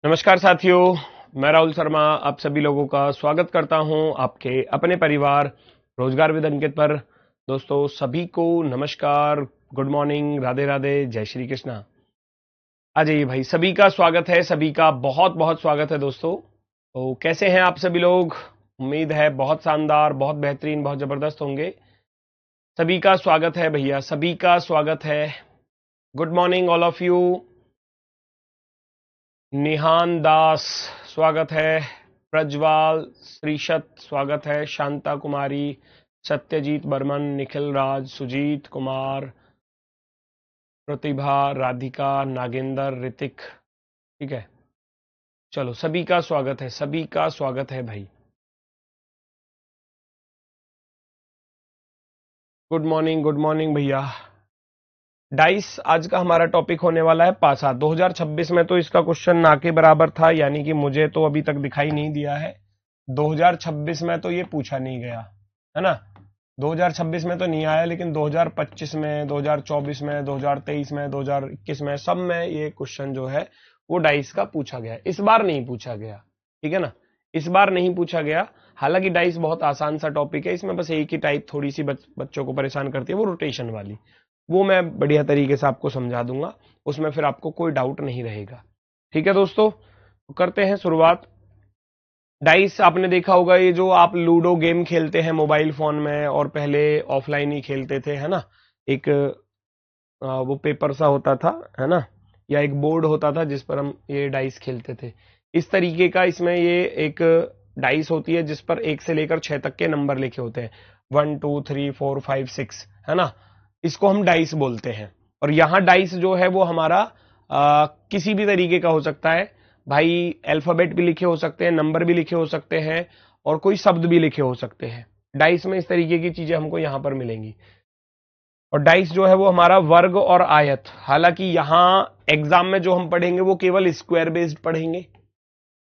नमस्कार साथियों, मैं राहुल शर्मा आप सभी लोगों का स्वागत करता हूं आपके अपने परिवार रोजगार विद अंकित पर। दोस्तों सभी को नमस्कार, गुड मॉर्निंग, राधे राधे, जय श्री कृष्णा। आ जाइए भाई, सभी का स्वागत है, सभी का बहुत बहुत स्वागत है दोस्तों। तो कैसे हैं आप सभी लोग? उम्मीद है बहुत शानदार, बहुत बेहतरीन, बहुत जबरदस्त होंगे। सभी का स्वागत है भैया, सभी का स्वागत है। Good morning all of you. Nihan Das स्वागत है, प्रज्वाल श्रीशत स्वागत है, शांता कुमारी, सत्यजीत बर्मन, निखिल राज, सुजीत कुमार, प्रतिभा, राधिका, नागेंद्र, ऋतिक। ठीक है, चलो सभी का स्वागत है, सभी का स्वागत है भाई। गुड मॉर्निंग भैया। डाइस आज का हमारा टॉपिक होने वाला है पासा। 2026 में तो इसका क्वेश्चन ना के बराबर था, यानी कि मुझे तो अभी तक दिखाई नहीं दिया है। 2026 में तो ये पूछा नहीं गया है ना। 2026 में तो नहीं आया, लेकिन 2025 में, 2024 में, 2023 में, 2021 में, सब में ये क्वेश्चन जो है वो डाइस का पूछा गया। इस बार नहीं पूछा गया, ठीक है ना, इस बार नहीं पूछा गया। हालांकि डाइस बहुत आसान सा टॉपिक है, इसमें बस एक ही टाइप थोड़ी सी बच्चों को परेशान करती है, वो रोटेशन वाली। वो मैं बढ़िया तरीके से आपको समझा दूंगा, उसमें फिर आपको कोई डाउट नहीं रहेगा। ठीक है दोस्तों, तो करते हैं शुरुआत। डाइस आपने देखा होगा, ये जो आप लूडो गेम खेलते हैं मोबाइल फोन में, और पहले ऑफलाइन ही खेलते थे, है ना। एक वो पेपर सा होता था, है ना, या एक बोर्ड होता था जिस पर हम ये डाइस खेलते थे। इस तरीके का इसमें ये एक डाइस होती है जिस पर 1 से लेकर 6 तक के नंबर लिखे होते हैं, 1 2 3 4 5 6, है ना। इसको हम डाइस बोलते हैं। और यहाँ डाइस जो है वो हमारा किसी भी तरीके का हो सकता है भाई। अल्फाबेट भी लिखे हो सकते हैं, नंबर भी लिखे हो सकते हैं, और कोई शब्द भी लिखे हो सकते हैं। डाइस में इस तरीके की चीजें हमको यहां पर मिलेंगी। और डाइस जो है वो हमारा वर्ग और आयत। हालांकि यहां एग्जाम में जो हम पढ़ेंगे वो केवल स्क्वायर बेस्ड पढ़ेंगे,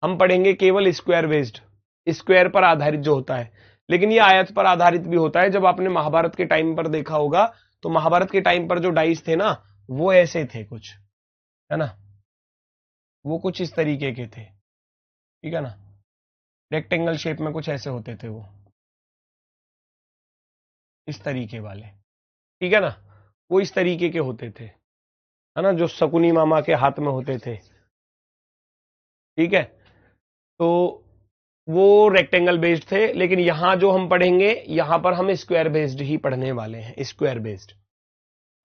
हम पढ़ेंगे केवल स्क्वायर बेस्ड, स्क्वायर पर आधारित जो होता है। लेकिन ये आयत पर आधारित भी होता है। जब आपने महाभारत के टाइम पर देखा होगा, तो महाभारत के टाइम पर जो डाइस थे ना, वो ऐसे थे कुछ, है ना, वो कुछ इस तरीके के थे, ठीक है ना, रेक्टेंगल शेप में कुछ ऐसे होते थे वो, इस तरीके वाले, ठीक है ना। वो इस तरीके के होते थे, है ना, जो शकुनी मामा के हाथ में होते थे, ठीक है। तो वो रेक्टेंगल बेस्ड थे, लेकिन यहां जो हम पढ़ेंगे, यहां पर हम स्क्वायर बेस्ड ही पढ़ने वाले हैं, स्क्वायर बेस्ड।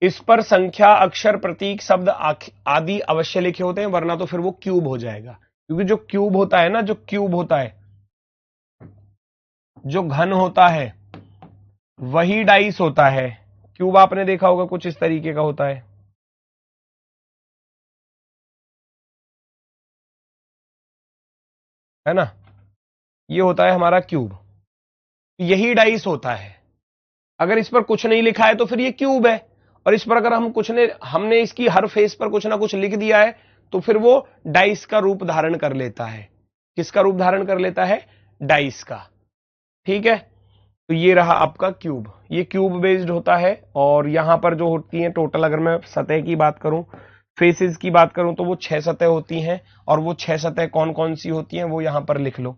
इस पर संख्या, अक्षर, प्रतीक, शब्द आदि अवश्य लिखे होते हैं, वरना तो फिर वो क्यूब हो जाएगा। क्योंकि जो क्यूब होता है ना, जो क्यूब होता है, जो घन होता है, वही डाइस होता है। क्यूब आपने देखा होगा कुछ इस तरीके का होता है ना। ये होता है हमारा क्यूब, यही डाइस होता है। अगर इस पर कुछ नहीं लिखा है तो फिर ये क्यूब है, और इस पर अगर हम कुछ ने हमने इसकी हर फेस पर कुछ ना कुछ लिख दिया है, तो फिर वो डाइस का रूप धारण कर लेता है। किसका रूप धारण कर लेता है? डाइस का, ठीक है। तो ये रहा आपका क्यूब, ये क्यूब बेस्ड होता है। और यहां पर जो होती है टोटल, अगर मैं सतह की बात करूं, फेसेस की बात करूं, तो वो 6 सतह होती हैं। और वो 6 सतह कौन कौन सी होती हैं वो यहां पर लिख लो।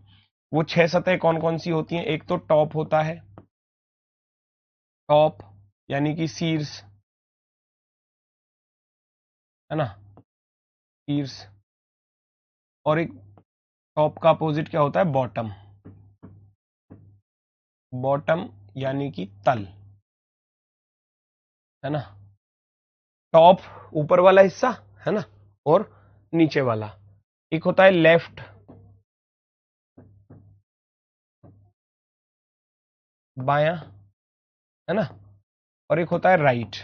वो 6 सतह कौन कौन सी होती हैं? एक तो टॉप होता है, टॉप यानी कि शीर्ष, है ना, शीर्ष। और एक टॉप का अपोजिट क्या होता है? बॉटम, बॉटम यानी कि तल, है ना। टॉप ऊपर वाला हिस्सा, है ना, और नीचे वाला। एक होता है लेफ्ट, बायां, है ना, और एक होता है राइट,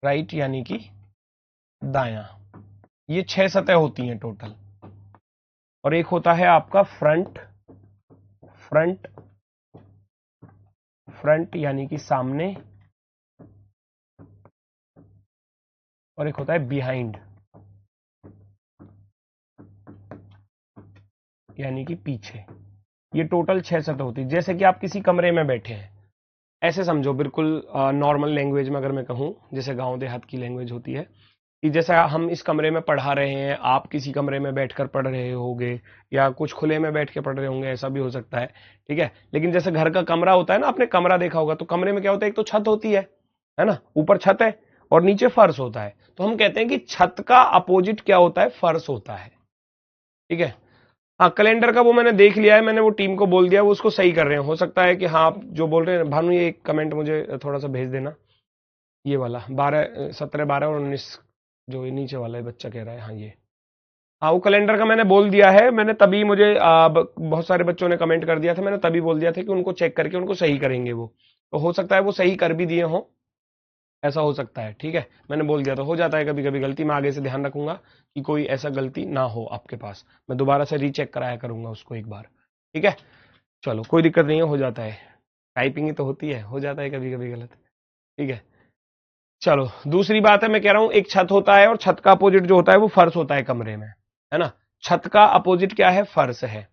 राइट यानी कि दायां। ये 6 सतह होती हैं टोटल। और एक होता है आपका फ्रंट, फ्रंट, फ्रंट यानी कि सामने, और एक होता है बिहाइंड यानी कि पीछे। ये टोटल 6 सतह होती है। जैसे कि आप किसी कमरे में बैठे हैं, ऐसे समझो, बिल्कुल नॉर्मल लैंग्वेज में अगर मैं कहूं, जैसे गांव देहात की लैंग्वेज होती है, कि जैसा हम इस कमरे में पढ़ा रहे हैं, आप किसी कमरे में बैठकर पढ़ रहे होगे, या कुछ खुले में बैठ के पढ़ रहे होंगे, ऐसा भी हो सकता है, ठीक है। लेकिन जैसे घर का कमरा होता है ना, आपने कमरा देखा होगा, तो कमरे में क्या होता है, एक तो छत होती है ना, ऊपर छत है और नीचे फर्श होता है। तो हम कहते हैं कि छत का अपोजिट क्या होता है, फर्श होता है, ठीक है। हाँ, कैलेंडर का वो मैंने देख लिया है, मैंने वो टीम को बोल दिया, वो उसको सही कर रहे हैं। हो सकता है कि हाँ, आप जो बोल रहे हैं भानु, ये एक कमेंट मुझे थोड़ा सा भेज देना, ये वाला 12, 17, 12 और 19, जो ये नीचे वाला है बच्चा कह रहा है, हाँ ये, हाँ वो कैलेंडर का मैंने बोल दिया है। मैंने तभी, मुझे बहुत सारे बच्चों ने कमेंट कर दिया था, मैंने तभी बोल दिया था कि उनको चेक करके उनको सही करेंगे वो। तो हो सकता है वो सही कर भी दिए हों, ऐसा हो सकता है, ठीक है। मैंने बोल दिया, तो हो जाता है कभी कभी गलती, मैं आगे से ध्यान रखूंगा कि कोई ऐसा गलती ना हो आपके पास। मैं दोबारा से रीचेक कराया करूंगा उसको एक बार, ठीक है। चलो कोई दिक्कत नहीं है, हो जाता है, टाइपिंग ही तो होती है, हो जाता है कभी कभी गलत, ठीक है। चलो दूसरी बात है, मैं कह रहा हूं एक छत होता है और छत का अपोजिट जो होता है वो फर्श होता है कमरे में, है ना। छत का अपोजिट क्या है, फर्श है।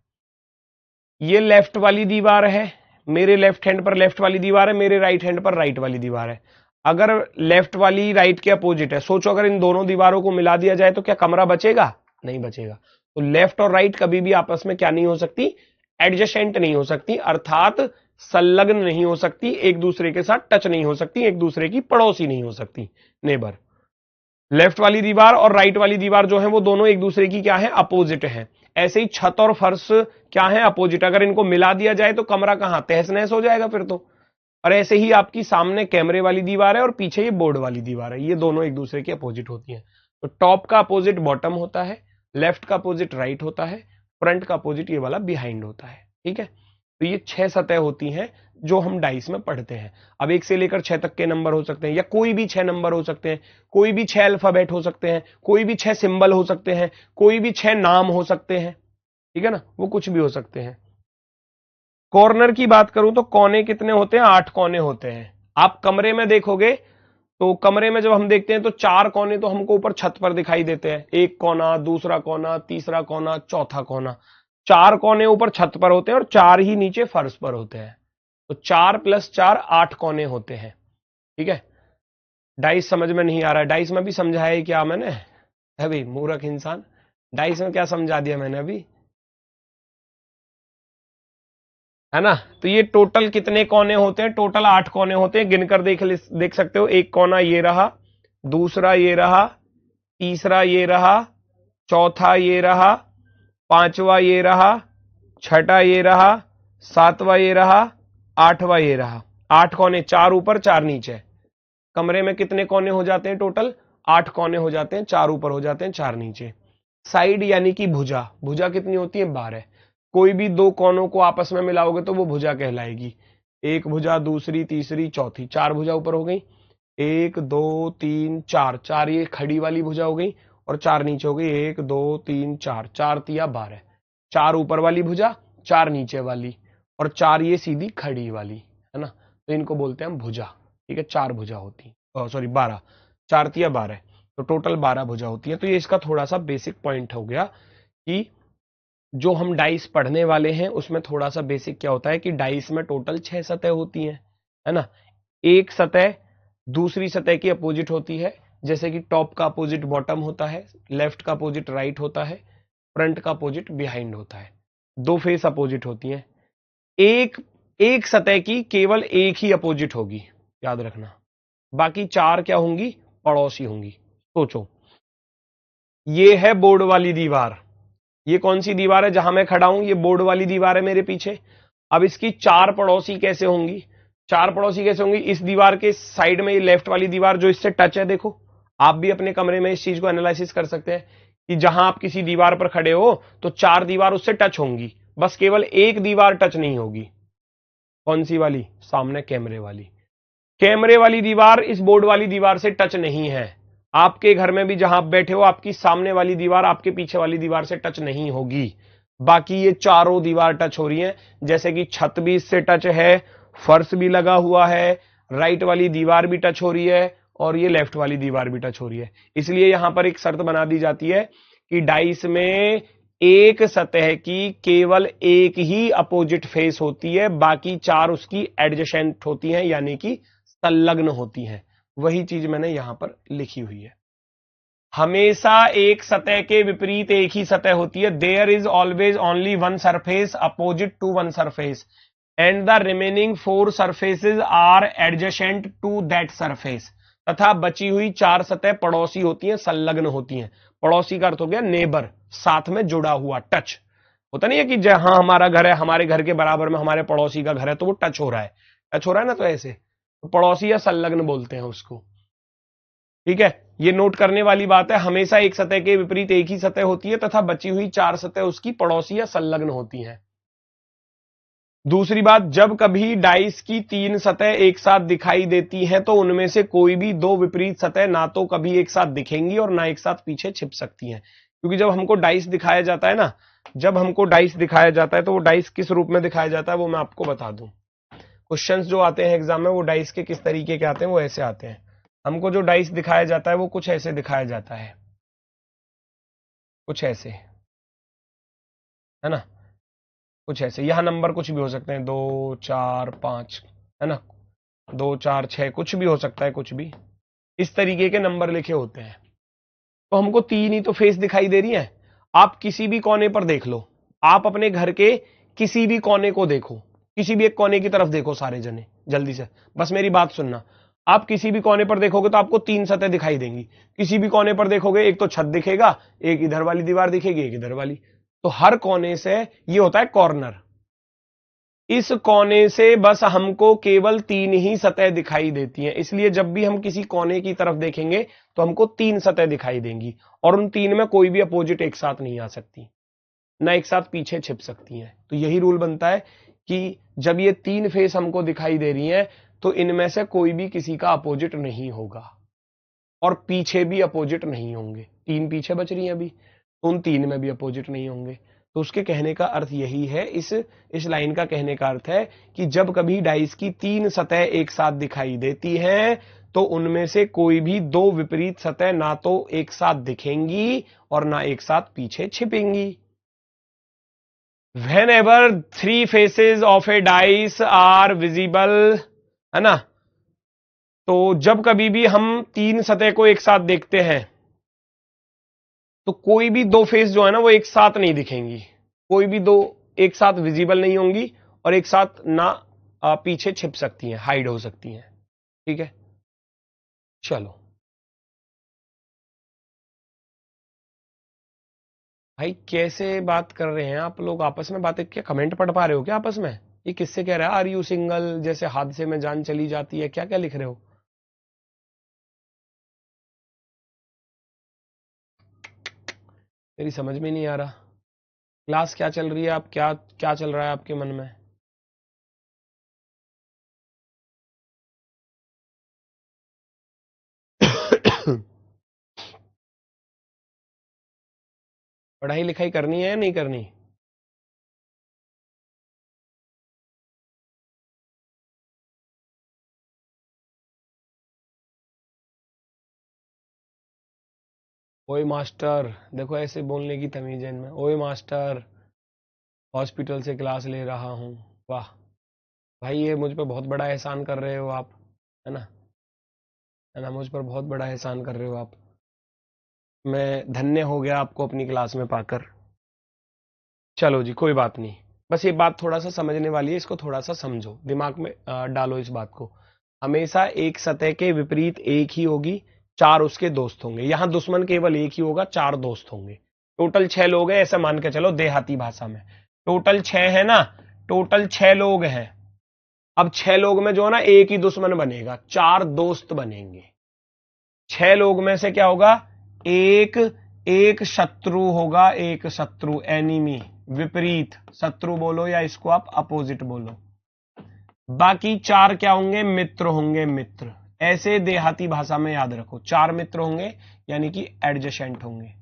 ये लेफ्ट वाली दीवार है, मेरे लेफ्ट हैंड पर लेफ्ट वाली दीवार है, मेरे राइट हैंड पर राइट वाली दीवार है। अगर लेफ्ट वाली राइट के अपोजिट है, सोचो अगर इन दोनों दीवारों को मिला दिया जाए तो क्या कमरा बचेगा, नहीं बचेगा। तो लेफ्ट और राइट कभी भी आपस में क्या नहीं हो सकती, एडजेसेंट नहीं हो सकती, अर्थात संलग्न नहीं हो सकती, एक दूसरे के साथ टच नहीं हो सकती, एक दूसरे की पड़ोसी नहीं हो सकती, नेबर। लेफ्ट वाली दीवार और राइट वाली दीवार जो है वो दोनों एक दूसरे की क्या है, अपोजिट है। ऐसे ही छत और फर्श क्या है, अपोजिट। अगर इनको मिला दिया जाए तो कमरा कहां, तहस नहस हो जाएगा फिर तो। और ऐसे ही आपकी सामने कैमरे वाली दीवार है और पीछे ये बोर्ड वाली दीवार है, ये दोनों एक दूसरे के अपोजिट होती हैं। तो टॉप का अपोजिट बॉटम होता है, लेफ्ट का अपोजिट राइट होता है, फ्रंट का अपोजिट ये वाला बिहाइंड होता है, ठीक है। तो ये 6 सतह होती हैं जो हम डाइस में पढ़ते हैं। अब 1 से लेकर 6 तक के नंबर हो सकते हैं, या कोई भी 6 नंबर हो सकते हैं, कोई भी 6 अल्फाबेट हो सकते हैं, कोई भी 6 सिंबल हो सकते हैं, कोई भी 6 नाम हो सकते हैं, ठीक है ना, वो कुछ भी हो सकते हैं। कॉर्नर की बात करूं तो कोने कितने होते हैं, 8 कोने होते हैं। आप कमरे में देखोगे तो कमरे में जब हम देखते हैं तो 4 कोने तो हमको ऊपर छत पर दिखाई देते हैं, एक कोना, दूसरा कोना, तीसरा कोना, चौथा कोना। 4 कोने ऊपर छत पर होते हैं और 4 ही नीचे फर्श पर होते हैं। तो 4 + 4 8 कोने होते हैं, ठीक है। डाइस समझ में नहीं आ रहा है, डाइस में भी समझाया है क्या मैंने, अभी मूर्ख इंसान, डाइस में क्या समझा दिया मैंने अभी, है ना। तो ये टोटल कितने कोने होते हैं, टोटल 8 कोने होते हैं, गिनकर देख सकते हो। एक कोना ये रहा, दूसरा ये रहा, तीसरा ये रहा, चौथा ये रहा, पांचवा ये रहा, छठा ये रहा, सातवां ये रहा, आठवां ये रहा। 8 कोने, 4 ऊपर 4 नीचे। कमरे में कितने कोने हो जाते हैं टोटल, 8 कोने हो जाते हैं, 4 ऊपर हो जाते हैं, 4 नीचे। साइड यानी कि भुजा, भुजा कितनी होती है, 12। कोई भी 2 कोनों को आपस में मिलाओगे तो वो भुजा कहलाएगी। एक भुजा, दूसरी, तीसरी, चौथी, 4 भुजा ऊपर हो गई। 1 2 3 4, 4 ये खड़ी वाली भुजा हो गई और 4 नीचे हो गई। 1 2 3 4, 4 तिया 12। 4 ऊपर वाली भुजा, 4 नीचे वाली, और 4 ये सीधी खड़ी वाली, है ना। तो इनको बोलते हैं हम भुजा, ठीक है। 4 भुजा होती, सॉरी 12, 4 तिया 12, तो टोटल 12 भुजा होती है। तो ये इसका थोड़ा सा बेसिक पॉइंट हो गया कि जो हम डाइस पढ़ने वाले हैं उसमें थोड़ा सा बेसिक क्या होता है कि डाइस में टोटल 6 सतह होती हैं, है ना। एक सतह दूसरी सतह की अपोजिट होती है, जैसे कि टॉप का अपोजिट बॉटम होता है, लेफ्ट का अपोजिट राइट होता है, फ्रंट का अपोजिट बिहाइंड होता है। 2 फेस अपोजिट होती हैं। एक एक सतह की केवल एक ही अपोजिट होगी, याद रखना। बाकी 4 क्या होंगी, पड़ोसी होंगी। सोचो, ये है बोर्ड वाली दीवार, ये कौन सी दीवार है जहां मैं खड़ा हूं, ये बोर्ड वाली दीवार है मेरे पीछे। अब इसकी 4 पड़ोसी कैसे होंगी, 4 पड़ोसी कैसे होंगी, इस दीवार के साइड में ये लेफ्ट वाली दीवार जो इससे टच है, देखो आप भी अपने कमरे में इस चीज को एनालिसिस कर सकते हैं कि जहां आप किसी दीवार पर खड़े हो तो 4 दीवार उससे टच होंगी, बस केवल एक दीवार टच नहीं होगी। कौन सी वाली, सामने कैमरे वाली। कैमरे वाली दीवार इस बोर्ड वाली दीवार से टच नहीं है। आपके घर में भी जहां आप बैठे हो, आपकी सामने वाली दीवार आपके पीछे वाली दीवार से टच नहीं होगी। बाकी ये चारों दीवार टच हो रही हैं, जैसे कि छत भी इससे टच है, फर्श भी लगा हुआ है, राइट वाली दीवार भी टच हो रही है, और ये लेफ्ट वाली दीवार भी टच हो रही है। इसलिए यहां पर एक शर्त बना दी जाती है कि डाइस में एक सतह की केवल एक ही अपोजिट फेस होती है, बाकी 4 उसकी एडजेसेंट होती हैं, यानी कि संलग्न होती हैं। वही चीज मैंने यहां पर लिखी हुई है। हमेशा एक सतह के विपरीत एक ही सतह होती है। There is always only one surface opposite to one surface and the remaining 4 surfaces are adjacent to that surface. तथा बची हुई 4 सतह पड़ोसी होती हैं, संलग्न होती हैं। पड़ोसी का अर्थ हो गया नेबर, साथ में जुड़ा हुआ, टच होता नहीं है कि जहां हमारा घर है, हमारे घर के बराबर में हमारे पड़ोसी का घर है, तो वो टच हो रहा है, टच हो रहा है ना, तो ऐसे तो पड़ोसी या संलग्न बोलते हैं उसको। ठीक है, ये नोट करने वाली बात है। हमेशा एक सतह के विपरीत एक ही सतह होती है तथा बची हुई 4 सतह उसकी पड़ोसी या संलग्न होती हैं। दूसरी बात, जब कभी डाइस की 3 सतह एक साथ दिखाई देती हैं तो उनमें से कोई भी 2 विपरीत सतह ना तो कभी एक साथ दिखेंगी और ना एक साथ पीछे छिप सकती हैं। क्योंकि जब हमको डाइस दिखाया जाता है ना, जब हमको डाइस दिखाया जाता है तो वो डाइस किस रूप में दिखाया जाता है वो मैं आपको बता दूं। क्वेश्चंस जो आते हैं एग्जाम में वो डाइस के किस तरीके के आते हैं, वो ऐसे आते हैं। हमको जो डाइस दिखाया जाता है वो कुछ ऐसे दिखाया जाता है, कुछ ऐसे, है ना, कुछ ऐसे। यहां नंबर कुछ भी हो सकते हैं, 2 4 5, है ना, 2 4 6, कुछ भी हो सकता है, कुछ भी इस तरीके के नंबर लिखे होते हैं। तो हमको 3 ही तो फेस दिखाई दे रही है। आप किसी भी कोने पर देख लो, आप अपने घर के किसी भी कोने को देखो, किसी भी एक कोने की तरफ देखो सारे जने, जल्दी से बस मेरी बात सुनना। आप किसी भी कोने पर देखोगे तो आपको 3 सतह दिखाई देंगी। किसी भी कोने पर देखोगे एक तो छत दिखेगा, एक इधर वाली दीवार दिखेगी, एक इधर वाली। तो हर कोने से ये होता है कॉर्नर। इस कोने से बस हमको केवल 3 ही सतह दिखाई देती हैं, इसलिए जब भी हम किसी कोने की तरफ देखेंगे तो हमको 3 सतह दिखाई देंगी और उन 3 में कोई भी अपोजिट एक साथ नहीं आ सकती, ना एक साथ पीछे छिप सकती हैं। तो यही रूल बनता है कि जब ये 3 फेस हमको दिखाई दे रही हैं तो इनमें से कोई भी किसी का अपोजिट नहीं होगा और पीछे भी अपोजिट नहीं होंगे। 3 पीछे बच रही हैं अभी, उन 3 में भी अपोजिट नहीं होंगे। तो उसके कहने का अर्थ यही है, इस लाइन का कहने का अर्थ है कि जब कभी डाइस की 3 सतह एक साथ दिखाई देती हैं तो उनमें से कोई भी 2 विपरीत सतह ना तो एक साथ दिखेंगी और ना एक साथ पीछे छिपेंगी। Whenever 3 faces of a dice are visible, है ना, तो जब कभी भी हम 3 सतह को एक साथ देखते हैं तो कोई भी 2 फेस जो है ना वो एक साथ नहीं दिखेंगी, कोई भी 2 एक साथ विजिबल नहीं होंगी और एक साथ ना पीछे छिप सकती हैं, हाइड हो सकती हैं। ठीक है, चलो भाई, कैसे बात कर रहे हैं आप लोग आपस में? बातें क्या कमेंट पढ़ पा रहे हो क्या आपस में? ये किससे कह रहा है आर यू सिंगल, जैसे हादसे में जान चली जाती है, क्या क्या लिख रहे हो? मेरी समझ में नहीं आ रहा। क्लास क्या चल रही है, आप क्या क्या चल रहा है आपके मन में? पढ़ाई लिखाई करनी है या नहीं करनी? ओए मास्टर, देखो ऐसे बोलने की तमीज है इनमें। ओए मास्टर, हॉस्पिटल से क्लास ले रहा हूँ। वाह भाई, ये मुझ पर बहुत बड़ा एहसान कर रहे हो आप, है ना, है ना, मुझ पर बहुत बड़ा एहसान कर रहे हो आप। मैं धन्य हो गया आपको अपनी क्लास में पाकर। चलो जी, कोई बात नहीं, बस ये बात थोड़ा सा समझने वाली है, इसको थोड़ा सा समझो, दिमाग में डालो इस बात को। हमेशा एक सतह के विपरीत एक ही होगी, 4 उसके दोस्त होंगे। यहां दुश्मन केवल एक ही होगा, 4 दोस्त होंगे। टोटल 6 लोग हैं, ऐसे मान के चलो देहाती भाषा में। टोटल 6 है ना, टोटल 6 लोग हैं। अब 6 लोग में जो है ना एक ही दुश्मन बनेगा, 4 दोस्त बनेंगे। 6 लोग में से क्या होगा, एक एक शत्रु होगा, एक शत्रु, एनिमी, विपरीत शत्रु बोलो या इसको आप अपोजिट बोलो। बाकी 4 क्या होंगे, मित्र होंगे, मित्र। ऐसे देहाती भाषा में याद रखो, 4 मित्र होंगे यानी कि एडजेसेंट होंगे,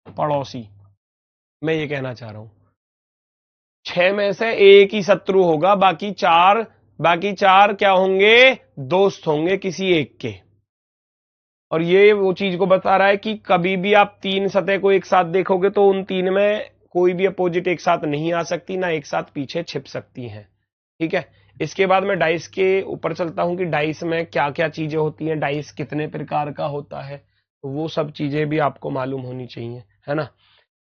पड़ोसी। मैं ये कहना चाह रहा हूं 6 में से एक ही शत्रु होगा, बाकी चार क्या होंगे, दोस्त होंगे किसी एक के। और ये वो चीज को बता रहा है कि कभी भी आप 3 सतह को एक साथ देखोगे तो उन 3 में कोई भी अपोजिट एक साथ नहीं आ सकती, ना एक साथ पीछे छिप सकती हैं। ठीक है, इसके बाद मैं डाइस के ऊपर चलता हूं कि डाइस में क्या क्या चीजें होती हैं, डाइस कितने प्रकार का होता है। तो वो सब चीजें भी आपको मालूम होनी चाहिए, है ना।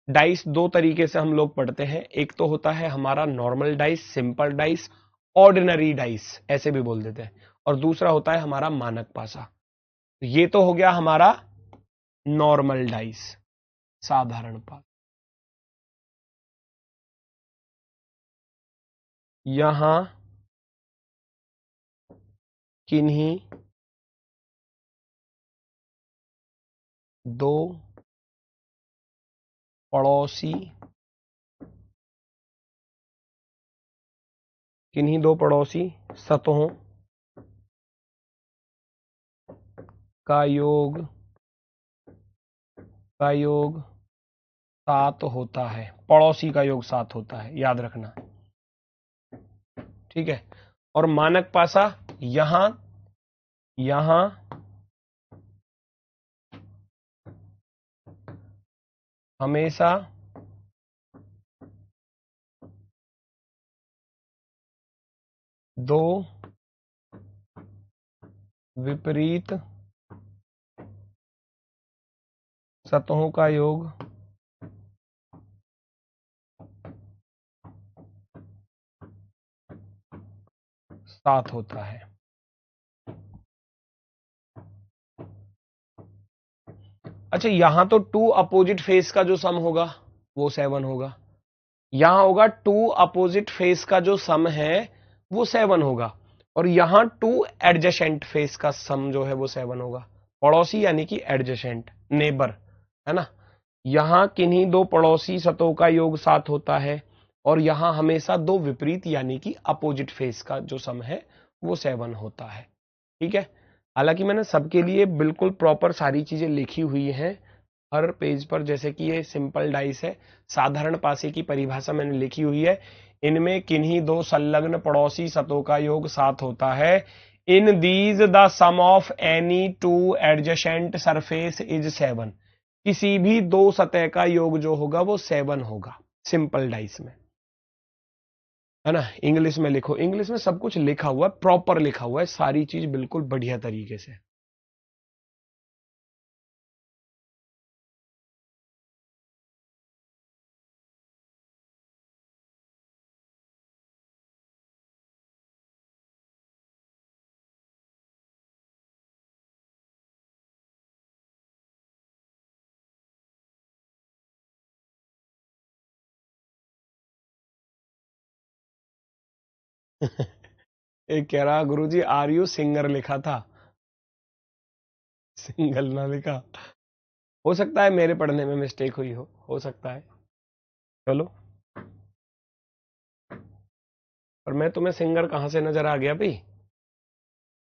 डाइस दो तरीके से हम लोग पढ़ते हैं, एक तो होता है हमारा normal dice, simple dice, ordinary dice ऐसे भी बोल देते हैं, और दूसरा होता है हमारा मानक पासा। ये तो हो गया हमारा नॉर्मल डाइस, साधारण पासा। यहां किन्हीं दो पड़ोसी सतहों का योग 7 होता है। पड़ोसी का योग 7 होता है, याद रखना, ठीक है। और मानक पासा यहां हमेशा दो विपरीत सतहों का योग 7 होता है। अच्छा, यहां तो 2 अपोजिट फेस का जो सम होगा वो 7 होगा, यहां होगा 2 अपोजिट फेस का जो सम है वो 7 होगा, और यहां 2 एडजेसेंट फेस का सम जो है वो 7 होगा। पड़ोसी यानी कि एडजेसेंट, नेबर, है ना। यहां किन्हीं दो पड़ोसी सतहों का योग 7 होता है, और यहां हमेशा दो विपरीत यानी कि अपोजिट फेस का जो सम है वो 7 होता है, ठीक है। हालांकि मैंने सबके लिए बिल्कुल प्रॉपर सारी चीजें लिखी हुई हैं हर पेज पर, जैसे कि ये सिंपल डाइस है, साधारण पासे की परिभाषा मैंने लिखी हुई है। इनमें किन्हीं दो संलग्न पड़ोसी सतहों का योग 7 होता है। In these the sum of any two adjacent surface is 7। किसी भी दो सतह का योग जो होगा वो 7 होगा सिंपल डाइस में, है ना। इंग्लिश में लिखो, इंग्लिश में सब कुछ लिखा हुआ है, प्रॉपर लिखा हुआ है, सारी चीज बिल्कुल बढ़िया तरीके से। एक कह रहा गुरुजी आर यू सिंगर लिखा था, सिंगल ना लिखा। हो सकता है मेरे पढ़ने में मिस्टेक हुई हो सकता है। चलो, पर मैं तुम्हें सिंगर कहां से नजर आ गया भाई।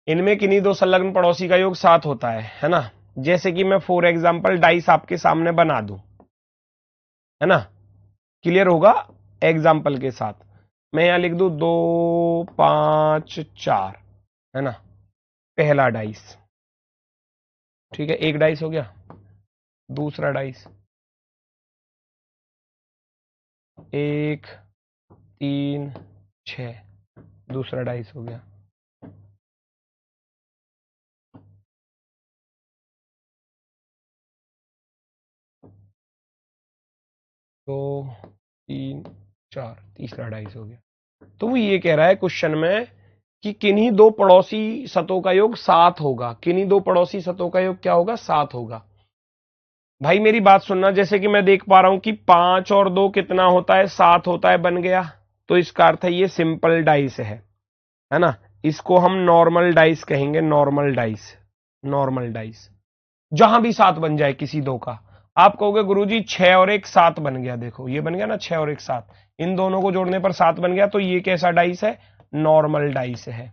इनमें किन्हीं दो संलग्न पड़ोसी का योग 7 होता है ना। जैसे कि मैं फॉर एग्जाम्पल डाइस आपके सामने बना दूं, है ना, क्लियर होगा एग्जाम्पल के साथ। मैं यहां लिख दूं 2 5 4, है ना, पहला डाइस, ठीक है, एक डाइस हो गया। दूसरा डाइस 1 3 6, दूसरा डाइस हो गया। दो 3 4, तीसरा डाइस हो गया। तो वो ये कह रहा है क्वेश्चन में कि किन्हीं दो पड़ोसी सतहों का योग 7 होगा। किन्हीं दो पड़ोसी सतहों का योग क्या होगा? 7 होगा। भाई मेरी बात सुनना, जैसे कि मैं देख पा रहा हूं कि 5 और 2 कितना होता है? 7 होता है, बन गया। तो इसका अर्थ है ये सिंपल डाइस है ना। इसको हम नॉर्मल डाइस कहेंगे, नॉर्मल डाइस, नॉर्मल डाइस। जहां भी 7 बन जाए किसी दो का, आप कहोगे गुरुजी 6 और 1 7 बन गया। देखो ये बन गया ना, 6 और 1 7, इन दोनों को जोड़ने पर 7 बन गया। तो ये कैसा डाइस है? नॉर्मल डाइस है।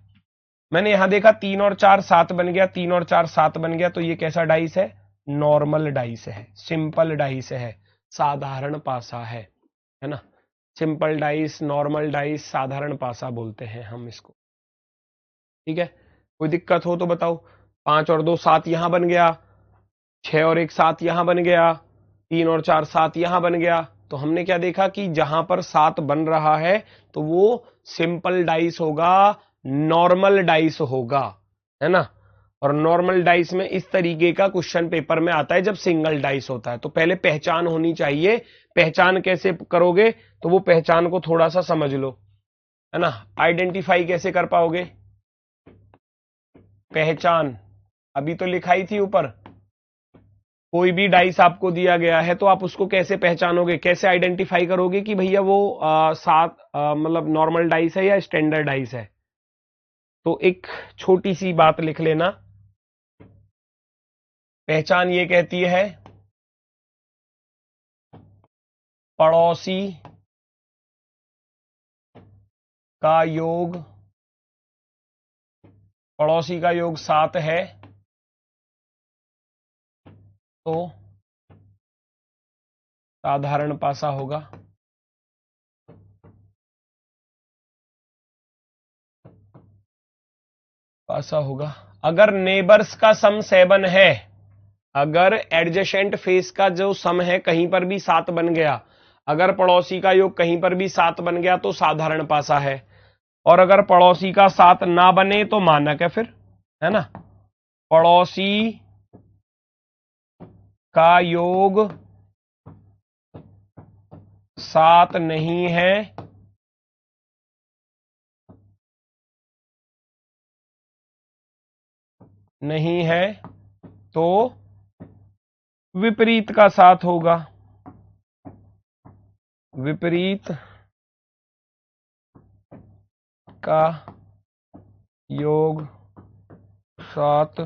मैंने यहां देखा 3 और 4 7 बन गया, 3 और 4 7 बन गया। तो ये कैसा डाइस है? नॉर्मल डाइस है, सिंपल डाइस है, साधारण पासा है ना। सिंपल डाइस, नॉर्मल डाइस, साधारण पासा बोलते हैं हम इसको, ठीक है। कोई दिक्कत हो तो बताओ। 5 और 2 7 यहां बन गया, 6 और 1 7 यहां बन गया, 3 और 4 7 यहां बन गया। तो हमने क्या देखा कि जहां पर 7 बन रहा है तो वो सिंपल डाइस होगा, नॉर्मल डाइस होगा, है ना। और नॉर्मल डाइस में इस तरीके का क्वेश्चन पेपर में आता है जब सिंगल डाइस होता है। तो पहले पहचान होनी चाहिए। पहचान कैसे करोगे, तो वो पहचान को थोड़ा सा समझ लो, है ना। आइडेंटिफाई कैसे कर पाओगे, पहचान अभी तो लिखाई थी ऊपर। कोई भी डाइस आपको दिया गया है तो आप उसको कैसे पहचानोगे, कैसे आइडेंटिफाई करोगे कि भैया वो सात मतलब नॉर्मल डाइस है या स्टैंडर्ड डाइस है। तो एक छोटी सी बात लिख लेना, पहचान ये कहती है पड़ोसी का योग, पड़ोसी का योग 7 है तो साधारण पासा होगा। पासा होगा। अगर नेबर्स का सम 7 है, अगर एडजेसेंट फेस का जो सम है कहीं पर भी 7 बन गया, अगर पड़ोसी का योग कहीं पर भी 7 बन गया तो साधारण पासा है, और अगर पड़ोसी का 7 ना बने तो मानक है फिर, है ना। पड़ोसी का योग 7 नहीं है नहीं है तो विपरीत का 7 होगा। विपरीत का योग 7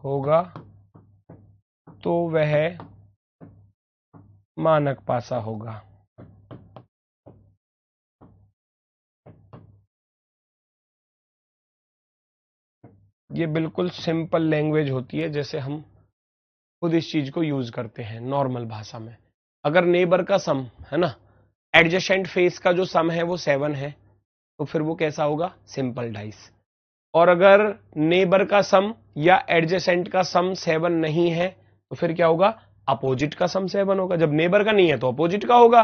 होगा तो वह मानक पासा होगा। ये बिल्कुल सिंपल लैंग्वेज होती है, जैसे हम खुद इस चीज को यूज करते हैं नॉर्मल भाषा में। अगर नेबर का सम है ना, एडजेसेंट फेस का जो सम है वो 7 है तो फिर वो कैसा होगा, सिंपल डाइस। और अगर नेबर का सम या एडजेसेंट का सम 7 नहीं है तो फिर क्या होगा, अपोजिट का सम 7 होगा। जब नेबर का नहीं है तो अपोजिट का होगा,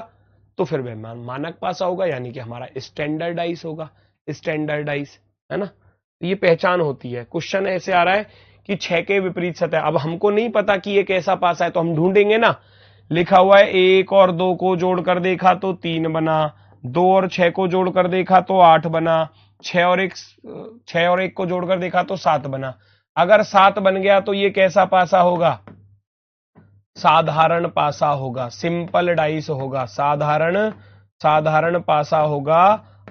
तो फिर वह मानक पासा होगा, यानी कि हमारा स्टैंडर्डाइज होगा, स्टैंडर्डाइज, है ना। तो ये पहचान होती है। क्वेश्चन ऐसे आ रहा है कि 6 के विपरीत सतह, अब हमको नहीं पता कि ये कैसा पासा है तो हम ढूंढेंगे ना। लिखा हुआ है 1 और 2 को जोड़कर देखा तो 3 बना, 2 और 6 को जोड़कर देखा तो 8 बना, 6 और 1 को जोड़कर देखा तो 7 बना। अगर 7 बन गया तो ये कैसा पासा होगा, साधारण पासा होगा, सिंपल डाइस होगा, साधारण पासा होगा।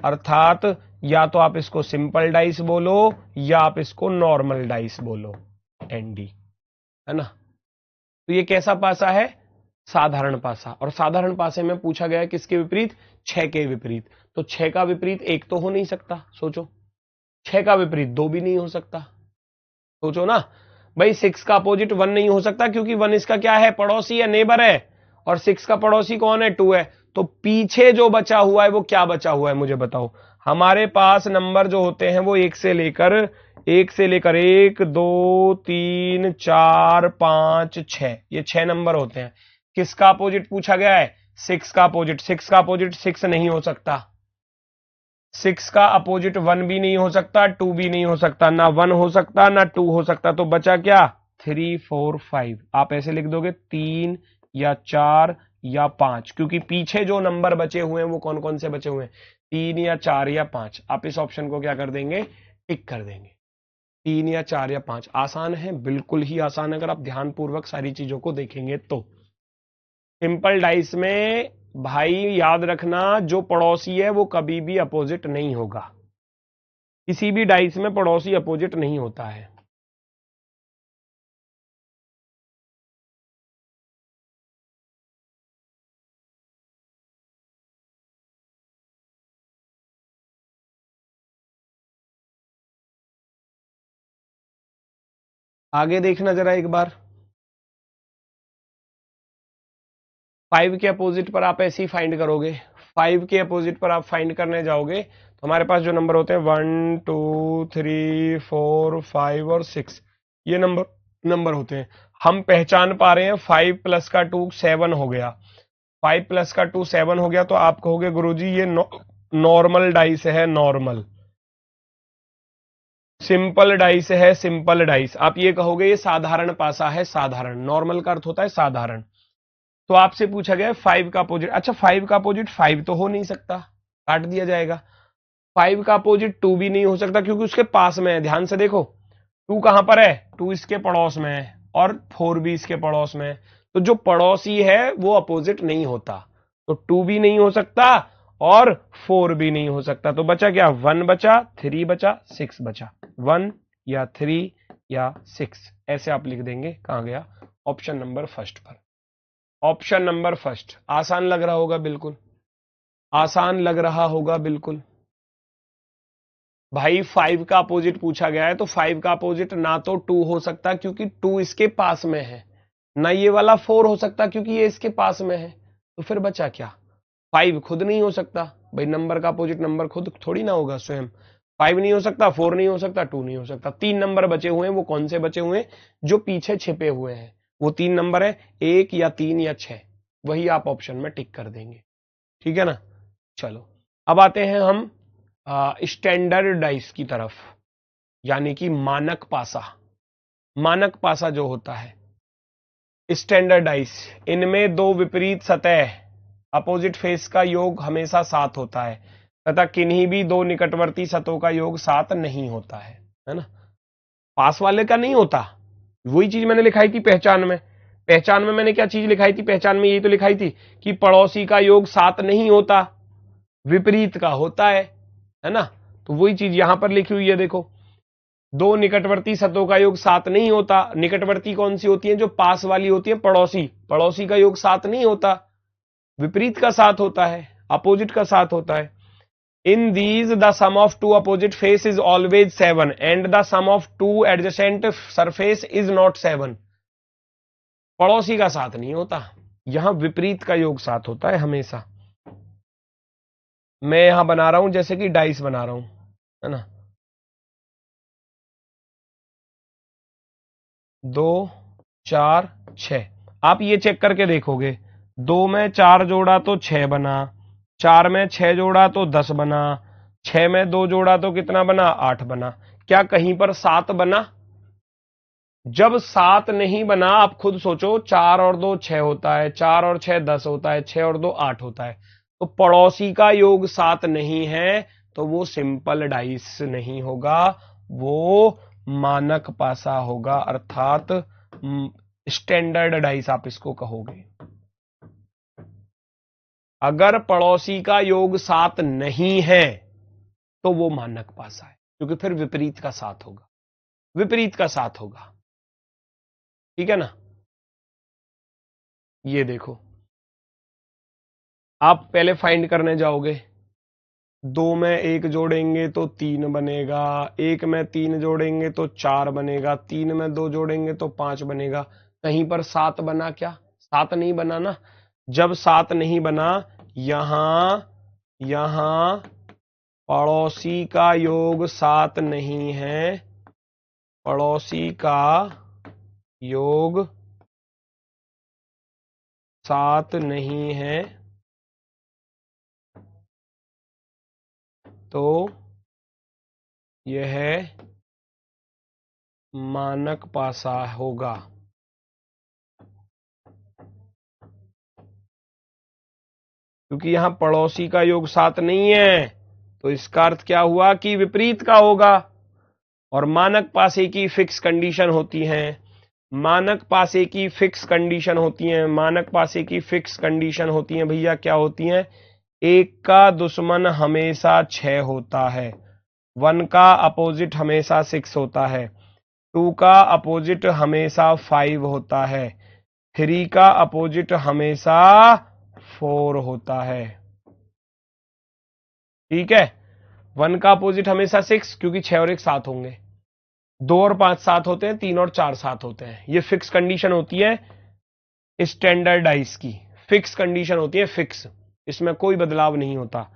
अर्थात या तो आप इसको सिंपल डाइस बोलो या आप इसको नॉर्मल डाइस बोलो, एनडी, है ना। तो ये कैसा पासा है, साधारण पासा। और साधारण पासे में पूछा गया है किसके विपरीत, 6 के विपरीत। तो 6 का विपरीत 1 तो हो नहीं सकता, सोचो। 6 का विपरीत 2 भी नहीं हो सकता, सोचो ना भाई। 6 का अपोजिट 1 नहीं हो सकता क्योंकि 1 इसका क्या है, पड़ोसी है, नेबर है, और 6 का पड़ोसी कौन है, 2 है। तो पीछे जो बचा हुआ है वो क्या बचा हुआ है, मुझे बताओ। हमारे पास नंबर जो होते हैं वो 1 से लेकर 1 2 3 4 5 6, ये 6 नंबर होते हैं। किसका अपोजिट पूछा गया है, 6 का अपोजिट। 6 का अपोजिट 6 नहीं हो सकता, 6 का अपोजिट 1 भी नहीं हो सकता, 2 भी नहीं हो सकता, ना 1 हो सकता ना 2 हो सकता। तो बचा क्या, 3 4 5। आप ऐसे लिख दोगे 3 या 4 या 5, क्योंकि पीछे जो नंबर बचे हुए हैं वो कौन कौन से बचे हुए हैं, 3 या 4 या 5। आप इस ऑप्शन को क्या कर देंगे, टिक कर देंगे। 3 या 4 या 5 आसान है, बिल्कुल ही आसान, अगर आप ध्यानपूर्वक सारी चीजों को देखेंगे तो। सिंपल डाइस में भाई याद रखना, जो पड़ोसी है वो कभी भी अपोजिट नहीं होगा। किसी भी डाइस में पड़ोसी अपोजिट नहीं होता है। आगे देखना जरा एक बार। 5 के अपोजिट पर आप ऐसे ही फाइंड करोगे। 5 के अपोजिट पर आप फाइंड करने जाओगे तो हमारे पास जो नंबर होते हैं 1 2 3 4 5 और 6, ये नंबर होते हैं। हम पहचान पा रहे हैं 5 प्लस का 2 7 हो गया, 5 प्लस का 2 7 हो गया। तो आप कहोगे गुरुजी ये नॉर्मल डाइस है, नॉर्मल। सिंपल डाइस है, सिंपल डाइस। आप ये कहोगे ये साधारण पासा है, साधारण, नॉर्मल का अर्थ होता है साधारण। तो आपसे पूछा गया है 5 का अपोजिट। अच्छा 5 का अपोजिट 5 तो हो नहीं सकता, काट दिया जाएगा। 5 का अपोजिट 2 भी नहीं हो सकता क्योंकि उसके पास में है। ध्यान से देखो 2 कहां पर है, 2 इसके पड़ोस में है और 4 भी इसके पड़ोस में है। तो जो पड़ोसी है वो अपोजिट नहीं होता, तो 2 भी नहीं हो सकता और 4 भी नहीं हो सकता। तो बचा क्या, 1 बचा, 3 बचा, 6 बचा। 1 या 3 या 6 ऐसे आप लिख देंगे। कहां गया, ऑप्शन नंबर फर्स्ट पर। Option number first. आसान लग रहा होगा, बिल्कुल आसान लग रहा होगा, बिल्कुल। भाई 5 का अपोजिट पूछा गया है तो 5 का अपोजिट ना तो 2 हो सकता क्योंकि 2 इसके पास में है, ना ये वाला 4 हो सकता क्योंकि ये इसके पास में है। तो फिर बचा क्या, 5 खुद नहीं हो सकता। भाई नंबर का अपोजिट नंबर खुद थोड़ी ना होगा स्वयं। 5 नहीं हो सकता, 4 नहीं हो सकता, 2 नहीं हो सकता। 3 नंबर बचे हुए हैं, वो कौन से बचे हुए हैं, जो पीछे छिपे हुए हैं। वो 3 नंबर है, 1 या 3 या 6, वही आप ऑप्शन में टिक कर देंगे। ठीक है ना। चलो अब आते हैं हम स्टैंडर्ड डाइस की तरफ, यानी कि मानक पासा। मानक पासा जो होता है, स्टैंडर्ड डाइस, इनमें दो विपरीत सतह अपोजिट फेस का योग हमेशा 7 होता है तथा किन्हीं भी दो निकटवर्ती सतहों का योग 7 नहीं होता है ना। पास वाले का नहीं होता। वही चीज मैंने लिखाई थी पहचान में। पहचान में मैंने क्या चीज लिखाई थी, पहचान में यही तो लिखाई थी कि पड़ोसी का योग 7 नहीं होता, विपरीत का होता है ना। तो वही चीज यहां पर लिखी हुई है, देखो दो निकटवर्ती सतहों का योग 7 नहीं होता। निकटवर्ती कौन सी होती है, जो पास वाली होती है, पड़ोसी। पड़ोसी का योग 7 नहीं होता, विपरीत का 7 होता है, अपोजिट का 7 होता है। In these the sum of two opposite face is always 7 and the sum of two adjacent surface is not 7। पड़ोसी का 7 नहीं होता, यहां विपरीत का योग 7 होता है हमेशा। मैं यहां बना रहा हूं जैसे कि डाइस बना रहा हूं, है ना। 2 4 6, आप ये चेक करके देखोगे, 2 में 4 जोड़ा तो 6 बना, 4 में 6 जोड़ा तो 10 बना, 6 में 2 जोड़ा तो कितना बना, 8 बना। क्या कहीं पर 7 बना? जब 7 नहीं बना, आप खुद सोचो, 4 और 2 6 होता है, 4 और 6 10 होता है, 6 और 2 8 होता है। तो पड़ोसी का योग 7 नहीं है, तो वो सिंपल डाइस नहीं होगा, वो मानक पासा होगा, अर्थात स्टैंडर्ड डाइस आप इसको कहोगे। अगर पड़ोसी का योग 7 नहीं है तो वो मानक पासा है, क्योंकि फिर विपरीत का 7 होगा, विपरीत का 7 होगा। ठीक है ना। ये देखो, आप पहले फाइंड करने जाओगे, 2 में 1 जोड़ेंगे तो 3 बनेगा, 1 में 3 जोड़ेंगे तो 4 बनेगा, 3 में 2 जोड़ेंगे तो 5 बनेगा। कहीं पर 7 बना क्या? 7 नहीं बना ना। जब 7 नहीं बना, यहां पड़ोसी का योग 7 नहीं है, पड़ोसी का योग 7 नहीं है, तो यह मानक पासा होगा। क्योंकि यहां पड़ोसी का योग 7 नहीं है, तो इसका अर्थ क्या हुआ कि विपरीत का होगा। और मानक पासे की फिक्स कंडीशन होती है, मानक पासे की फिक्स कंडीशन होती है, मानक पासे की फिक्स कंडीशन होती है भैया, क्या होती है? 1 का दुश्मन हमेशा 6 होता है, 1 का अपोजिट हमेशा 6 होता है, 2 का अपोजिट हमेशा 5 होता है, 3 का अपोजिट हमेशा 4 होता है। ठीक है। 1 का अपोजिट हमेशा 6, क्योंकि 6 और 1 7 होंगे, 2 और 5 7 होते हैं, 3 और 4 7 होते हैं। ये फिक्स कंडीशन होती है स्टैंडर्डाइज की, फिक्स कंडीशन होती है, फिक्स, इसमें कोई बदलाव नहीं होता।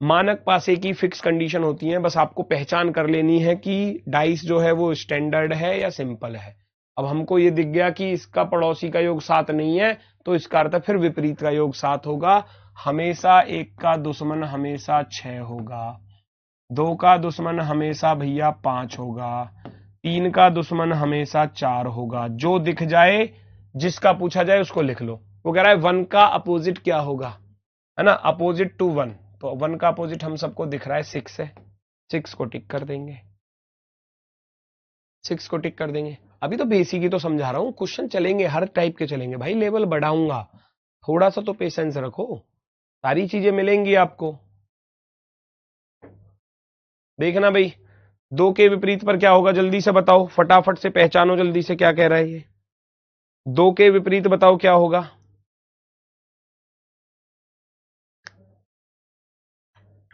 मानक पासे की फिक्स कंडीशन होती है, बस आपको पहचान कर लेनी है कि डाइस जो है वो स्टैंडर्ड है या सिंपल है। अब हमको ये दिख गया कि इसका पड़ोसी का योग 7 नहीं है, तो इसका अर्थ फिर विपरीत का योग 7 होगा। हमेशा 1 का दुश्मन हमेशा 6 होगा, 2 का दुश्मन हमेशा भैया 5 होगा, 3 का दुश्मन हमेशा 4 होगा। जो दिख जाए, जिसका पूछा जाए उसको लिख लो। वो कह रहा है 1 का अपोजिट क्या होगा, है ना, अपोजिट टू 1। तो 1 का अपोजिट हम सबको दिख रहा है 6 है, 6 को टिक कर देंगे, 6 को टिक कर देंगे। अभी तो बेसिक ही तो समझा रहा हूं, क्वेश्चन चलेंगे, हर टाइप के चलेंगे भाई, लेवल बढ़ाऊंगा, थोड़ा सा तो पेशेंस रखो, सारी चीजें मिलेंगी आपको। देखना भाई, 2 के विपरीत पर क्या होगा, जल्दी से बताओ, फटाफट से पहचानो, जल्दी से क्या कह रहा है ये। 2 के विपरीत बताओ क्या होगा।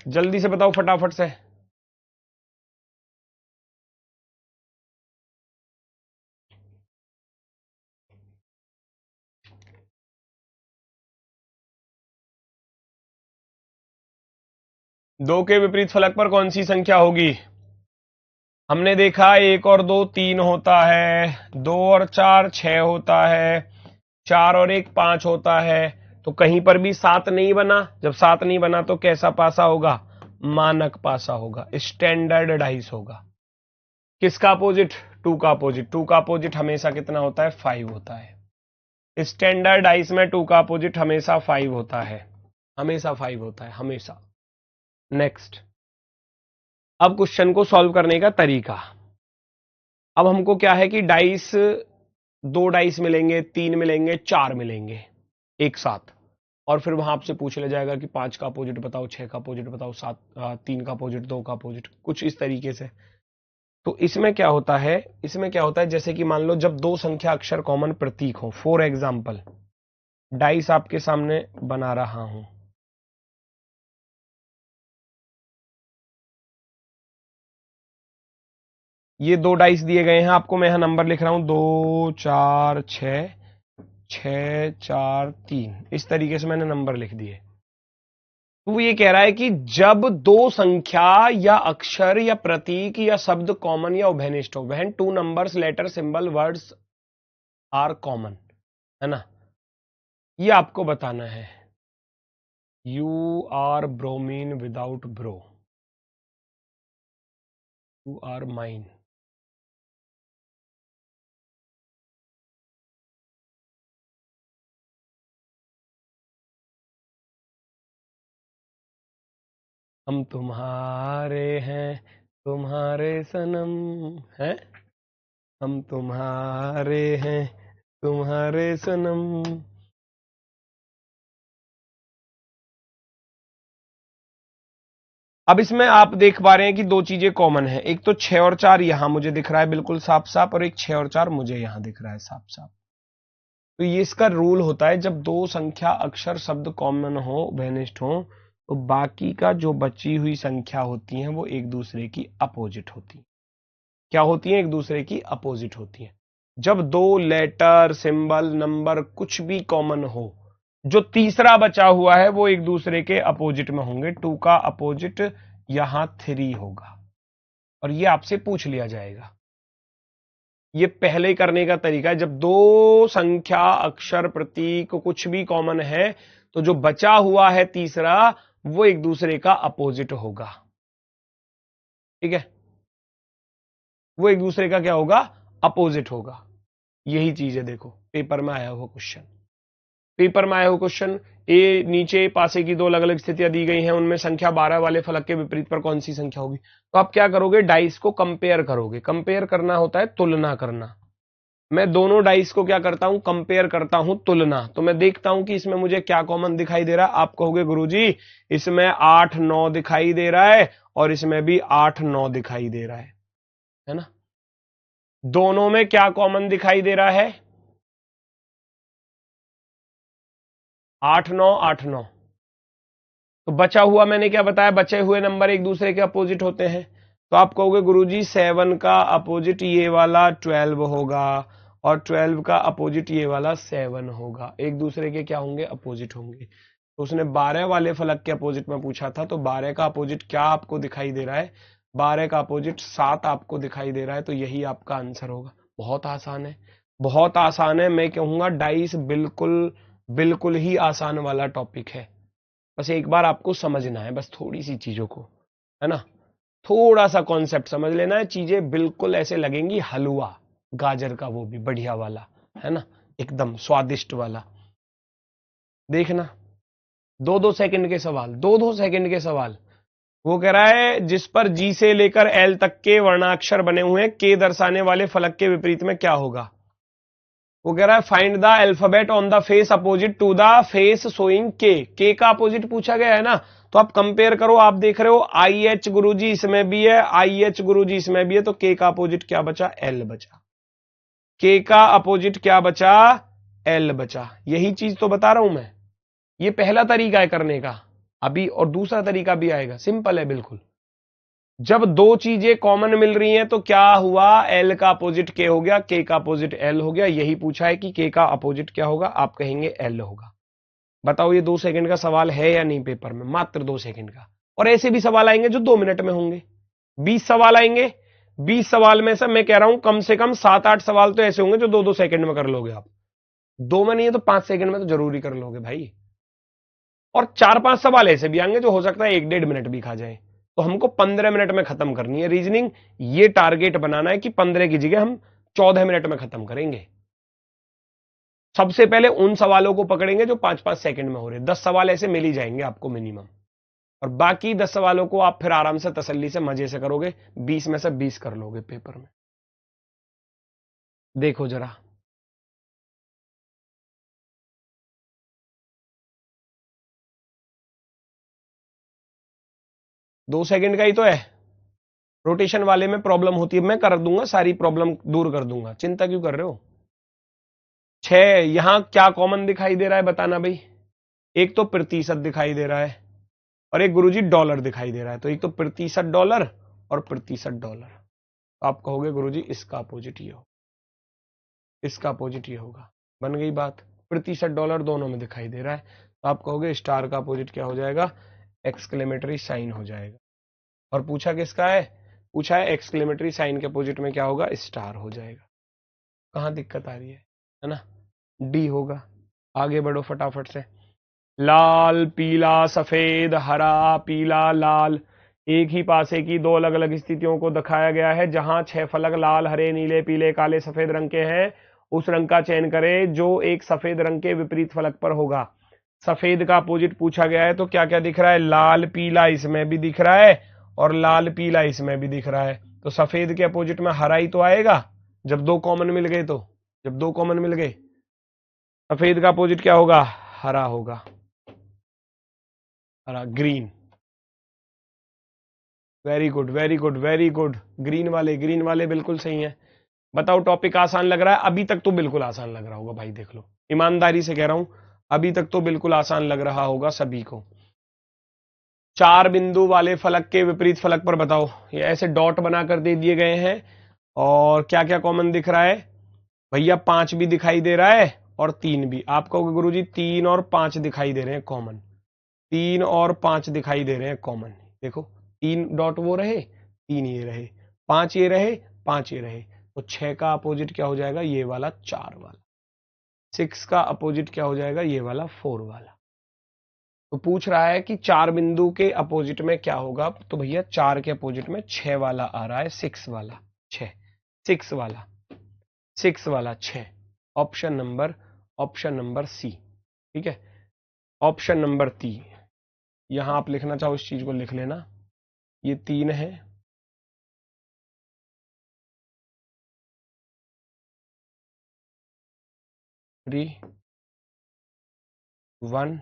जल्दी से बताओ फटाफट से। दो के विपरीत फलक पर कौन सी संख्या होगी। हमने देखा 1 और 2 3 होता है, 2 और 4 6 होता है, 4 और 1 5 होता है। तो कहीं पर भी 7 नहीं बना। जब 7 नहीं बना तो कैसा पासा होगा, मानक पासा होगा, स्टैंडर्ड डाइस होगा। किसका अपोजिट, 2 का अपोजिट। 2 का अपोजिट हमेशा कितना होता है, 5 होता है। स्टैंडर्ड डाइस में 2 का अपोजिट हमेशा 5 होता है, हमेशा 5 होता है, हमेशा। नेक्स्ट, अब क्वेश्चन को सॉल्व करने का तरीका। अब हमको क्या है कि डाइस, 2 डाइस मिलेंगे, 3 मिलेंगे, 4 मिलेंगे एक साथ, और फिर वहां आपसे पूछ लिया जाएगा कि 5 का अपोजिट बताओ, 6 का अपोजिट बताओ, 3 का अपोजिट, 2 का अपोजिट, कुछ इस तरीके से। तो इसमें क्या होता है, इसमें क्या होता है, जैसे कि मान लो जब 2 संख्या अक्षर कॉमन प्रतीक हो, फॉर एग्जाम्पल डाइस आपके सामने बना रहा हूं, ये 2 डाइस दिए गए हैं आपको, मैं यहां नंबर लिख रहा हूं 2 4 6 6 4 3, इस तरीके से मैंने नंबर लिख दिए। तो वो ये कह रहा है कि जब 2 संख्या या अक्षर या प्रतीक या शब्द कॉमन या उभयनिष्ठ हो, when 2 numbers letter symbol words are common, है ना, ये आपको बताना है। You are bromine without bro, you are mine. हम तुम्हारे हैं, तुम्हारे सनम हैं, हम तुम्हारे हैं, तुम्हारे सनम। अब इसमें आप देख पा रहे हैं कि 2 चीजें कॉमन है, एक तो 6 और 4 यहां मुझे दिख रहा है बिल्कुल साफ साफ, और एक 6 और 4 मुझे यहां दिख रहा है साफ साफ। तो ये इसका रूल होता है, जब 2 संख्या अक्षर शब्द कॉमन हो, उभयनिष्ठ हो, तो बाकी का जो बची हुई संख्या होती है वो एक दूसरे की अपोजिट होती है। क्या होती है, एक दूसरे की अपोजिट होती है। जब 2 लेटर सिंबल नंबर कुछ भी कॉमन हो, जो तीसरा बचा हुआ है वो एक दूसरे के अपोजिट में होंगे। 2 का अपोजिट यहां 3 होगा, और ये आपसे पूछ लिया जाएगा। ये पहले करने का तरीका है, जब 2 संख्या अक्षर प्रतीक कुछ भी कॉमन है, तो जो बचा हुआ है तीसरा वो एक दूसरे का अपोजिट होगा। ठीक है, वो एक दूसरे का क्या होगा, अपोजिट होगा। यही चीज है, देखो पेपर में आया हुआ क्वेश्चन, पेपर में आया हुआ क्वेश्चन। ए नीचे पासे की 2 अलग अलग स्थितियां दी गई हैं, उनमें संख्या 12 वाले फलक के विपरीत पर कौन सी संख्या होगी। तो आप क्या करोगे, डाइस को कंपेयर करोगे। कंपेयर करना होता है तुलना करना। मैं दोनों डाइस को क्या करता हूं, कंपेयर करता हूं, तुलना। तो मैं देखता हूं कि इसमें मुझे क्या कॉमन दिखाई दे रहा है। आप कहोगे गुरुजी इसमें 8 9 दिखाई दे रहा है, और इसमें भी 8 9 दिखाई दे रहा है ना। दोनों में क्या कॉमन दिखाई दे रहा है, 8 9 8 9। तो बचा हुआ मैंने क्या बताया, बचे हुए नंबर एक दूसरे के अपोजिट होते हैं। तो आप कहोगे गुरुजी 7 का अपोजिट ये वाला 12 होगा, और 12 का अपोजिट ये वाला 7 होगा, एक दूसरे के क्या होंगे, अपोजिट होंगे। तो उसने 12 वाले फलक के अपोजिट में पूछा था, तो 12 का अपोजिट क्या आपको दिखाई दे रहा है, 12 का अपोजिट 7 आपको दिखाई दे रहा है। तो यही आपका आंसर होगा। बहुत आसान है, बहुत आसान है। मैं कहूंगा डाइस बिल्कुल बिल्कुल ही आसान वाला टॉपिक है। बस एक बार आपको समझना है, बस थोड़ी सी चीजों को, है ना। थोड़ा सा कॉन्सेप्ट समझ लेना है, चीजें बिल्कुल ऐसे लगेंगी हलवा गाजर का, वो भी बढ़िया वाला, है ना, एकदम स्वादिष्ट वाला। देखना, 2-2 सेकंड के सवाल, 2-2 सेकंड के सवाल। वो कह रहा है जिस पर जी से लेकर एल तक के वर्णाक्षर बने हुए हैं, के दर्शाने वाले फलक के विपरीत में क्या होगा। वो कह रहा है find the alphabet on the face opposite to the face showing K का अपोजिट पूछा गया है ना, तो आप कंपेयर करो। आप देख रहे हो आई एच गुरुजी इसमें भी है, आई एच गुरुजी इसमें भी है, तो के का अपोजिट क्या बचा, एल बचा। के का अपोजिट क्या बचा, एल बचा। यही चीज तो बता रहा हूं मैं। ये पहला तरीका है करने का अभी, और दूसरा तरीका भी आएगा, सिंपल है बिल्कुल। जब दो चीजें कॉमन मिल रही हैं तो क्या हुआ, एल का अपोजिट के हो गया, के का अपोजिट एल हो गया। यही पूछा है कि के का अपोजिट क्या होगा, आप कहेंगे एल होगा। बताओ ये 2 सेकंड का सवाल है या नहीं पेपर में, मात्र 2 सेकंड का। और ऐसे भी सवाल आएंगे जो 2 मिनट में होंगे, 20 सवाल आएंगे। 20 सवाल में से मैं कह रहा हूं कम से कम 7-8 सवाल तो ऐसे होंगे जो 2-2 सेकंड में कर लोगे आप। 2 में नहीं है तो 5 सेकंड में तो जरूरी कर लोगे भाई। और 4-5 सवाल ऐसे भी आएंगे जो हो सकता है 1-1.5 मिनट भी खा जाए। तो हमको 15 मिनट में खत्म करनी है रीजनिंग। ये टारगेट बनाना है कि 15 की जगह हम 14 मिनट में खत्म करेंगे। सबसे पहले उन सवालों को पकड़ेंगे जो 5-5 सेकंड में हो रहे हैं। 10 सवाल ऐसे मिल ही जाएंगे आपको मिनिमम, और बाकी 10 सवालों को आप फिर आराम से तसल्ली से मजे से करोगे। 20 में से 20 कर लोगे पेपर में। देखो जरा, दो सेकंड का ही तो है। रोटेशन वाले में प्रॉब्लम होती है, मैं कर दूंगा, सारी प्रॉब्लम दूर कर दूंगा, चिंता क्यों कर रहे हो। 6, यहां क्या कॉमन दिखाई दे रहा है बताना भाई। एक तो प्रतिशत दिखाई दे रहा है, और एक गुरुजी डॉलर दिखाई दे रहा है। तो एक तो प्रतिशत डॉलर और प्रतिशत डॉलर। तो आप कहोगे गुरुजी इसका अपोजिट ये हो, इसका अपोजिट ये होगा। बन गई बात। प्रतिशत डॉलर दोनों में दिखाई दे रहा है, तो आप कहोगे स्टार का अपोजिट क्या हो जाएगा, एक्सक्लेमेटरी साइन हो जाएगा। और पूछा किसका है, पूछा है एक्सक्लेमेटरी साइन के अपोजिट में क्या होगा, स्टार हो जाएगा। कहां दिक्कत आ रही है ना, डी होगा। आगे बढ़ो फटाफट से। लाल पीला सफेद हरा पीला लाल, एक ही पासे की दो अलग अलग स्थितियों को दिखाया गया है। जहां 6 फलक लाल हरे नीले पीले काले सफेद रंग के हैं, उस रंग का चयन करें जो एक सफेद रंग के विपरीत फलक पर होगा। सफेद का अपोजिट पूछा गया है, तो क्या क्या दिख रहा है, लाल पीला इसमें भी दिख रहा है, और लाल पीला इसमें भी दिख रहा है। तो सफेद के अपोजिट में हरा ही तो आएगा, जब दो कॉमन मिल गए। तो जब दो कॉमन मिल गए, सफेद का अपोजिट क्या होगा, हरा होगा, हरा, green. Very good very good very good, green वाले बिल्कुल सही है। बताओ टॉपिक आसान लग रहा है, अभी तक तो बिल्कुल आसान लग रहा होगा भाई, देख लो ईमानदारी से कह रहा हूं, अभी तक तो बिल्कुल आसान लग रहा होगा सभी को। 4 बिंदु वाले फलक के विपरीत फलक पर बताओ। ये ऐसे डॉट बनाकर दे दिए गए हैं, और क्या क्या कॉमन दिख रहा है भैया, 5 भी दिखाई दे रहा है और 3 भी। आप कहोगे गुरुजी 3 और 5 दिखाई दे रहे हैं कॉमन, 3 और 5 दिखाई दे रहे हैं कॉमन। देखो 3 डॉट वो रहे, 3 ये रहे, 5 ये रहे, 5 ये रहे। तो 6 का अपोजिट क्या हो जाएगा, ये वाला 4 वाला। 6 का अपोजिट क्या हो जाएगा, ये वाला 4 वाला। तो पूछ रहा है कि 4 बिंदु के अपोजिट में क्या होगा, तो भैया 4 के अपोजिट में 6 वाला आ रहा है, 6 वाला 6, 6 वाला 6 वाला 6। ऑप्शन नंबर सी, ठीक है। ऑप्शन नंबर 3, यहां आप लिखना चाहो इस चीज को लिख लेना, ये 3 है, थ्री 1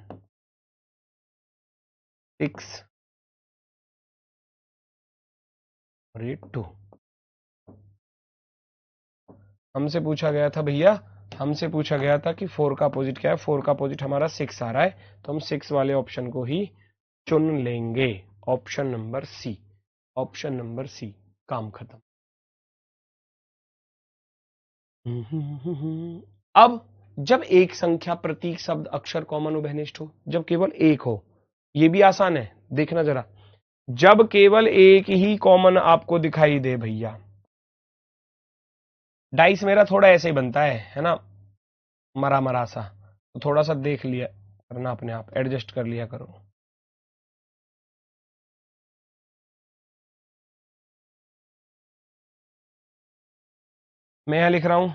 6 और ये 2। हमसे पूछा गया था भैया, हमसे पूछा गया था कि 4 का अपोजिट क्या है, 4 का अपोजिट हमारा 6 आ रहा है, तो हम 6 वाले ऑप्शन को ही चुन लेंगे। Option number C, option number C, काम खत्म। अब जब एक संख्या प्रतीक शब्द अक्षर कॉमन उभयनिष्ठ हो, जब केवल एक हो, ये भी आसान है, देखना जरा। जब केवल एक ही कॉमन आपको दिखाई दे भैया, डाइस मेरा थोड़ा ऐसे ही बनता है ना, मरा मरा सा, तो थोड़ा सा देख लिया करना, अपने आप एडजस्ट कर लिया करो। मैं यहां लिख रहा हूं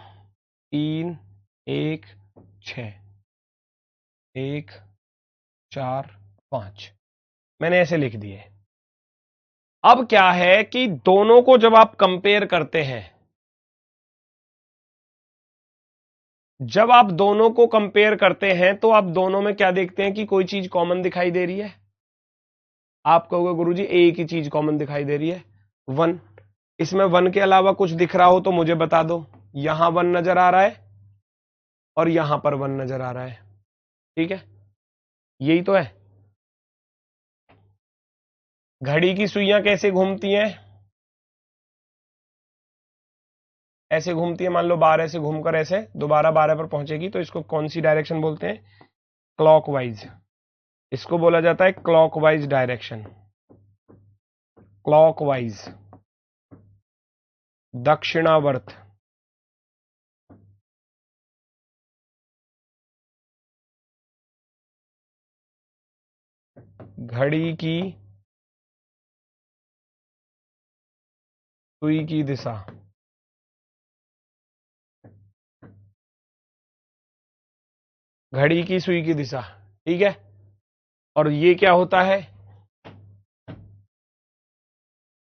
3 1 6 1 4 5, मैंने ऐसे लिख दिए। अब क्या है कि दोनों को जब आप कंपेयर करते हैं, जब आप दोनों को कंपेयर करते हैं तो आप दोनों में क्या देखते हैं कि कोई चीज कॉमन दिखाई दे रही है। आप कहोगे गुरुजी एक ही चीज कॉमन दिखाई दे रही है, 1। इसमें 1 के अलावा कुछ दिख रहा हो तो मुझे बता दो। यहां 1 नजर आ रहा है और यहां पर 1 नजर आ रहा है, ठीक है, यही तो है। घड़ी की सुइयां कैसे घूमती हैं? ऐसे घूमती है, मान लो 12 से घूमकर ऐसे दोबारा 12 पर पहुंचेगी, तो इसको कौन सी डायरेक्शन बोलते हैं? क्लॉकवाइज। इसको बोला जाता है क्लॉकवाइज डायरेक्शन, क्लॉकवाइज, दक्षिणावर्त। घड़ी की सुई की दिशा, घड़ी की सुई की दिशा, ठीक है। और ये क्या होता है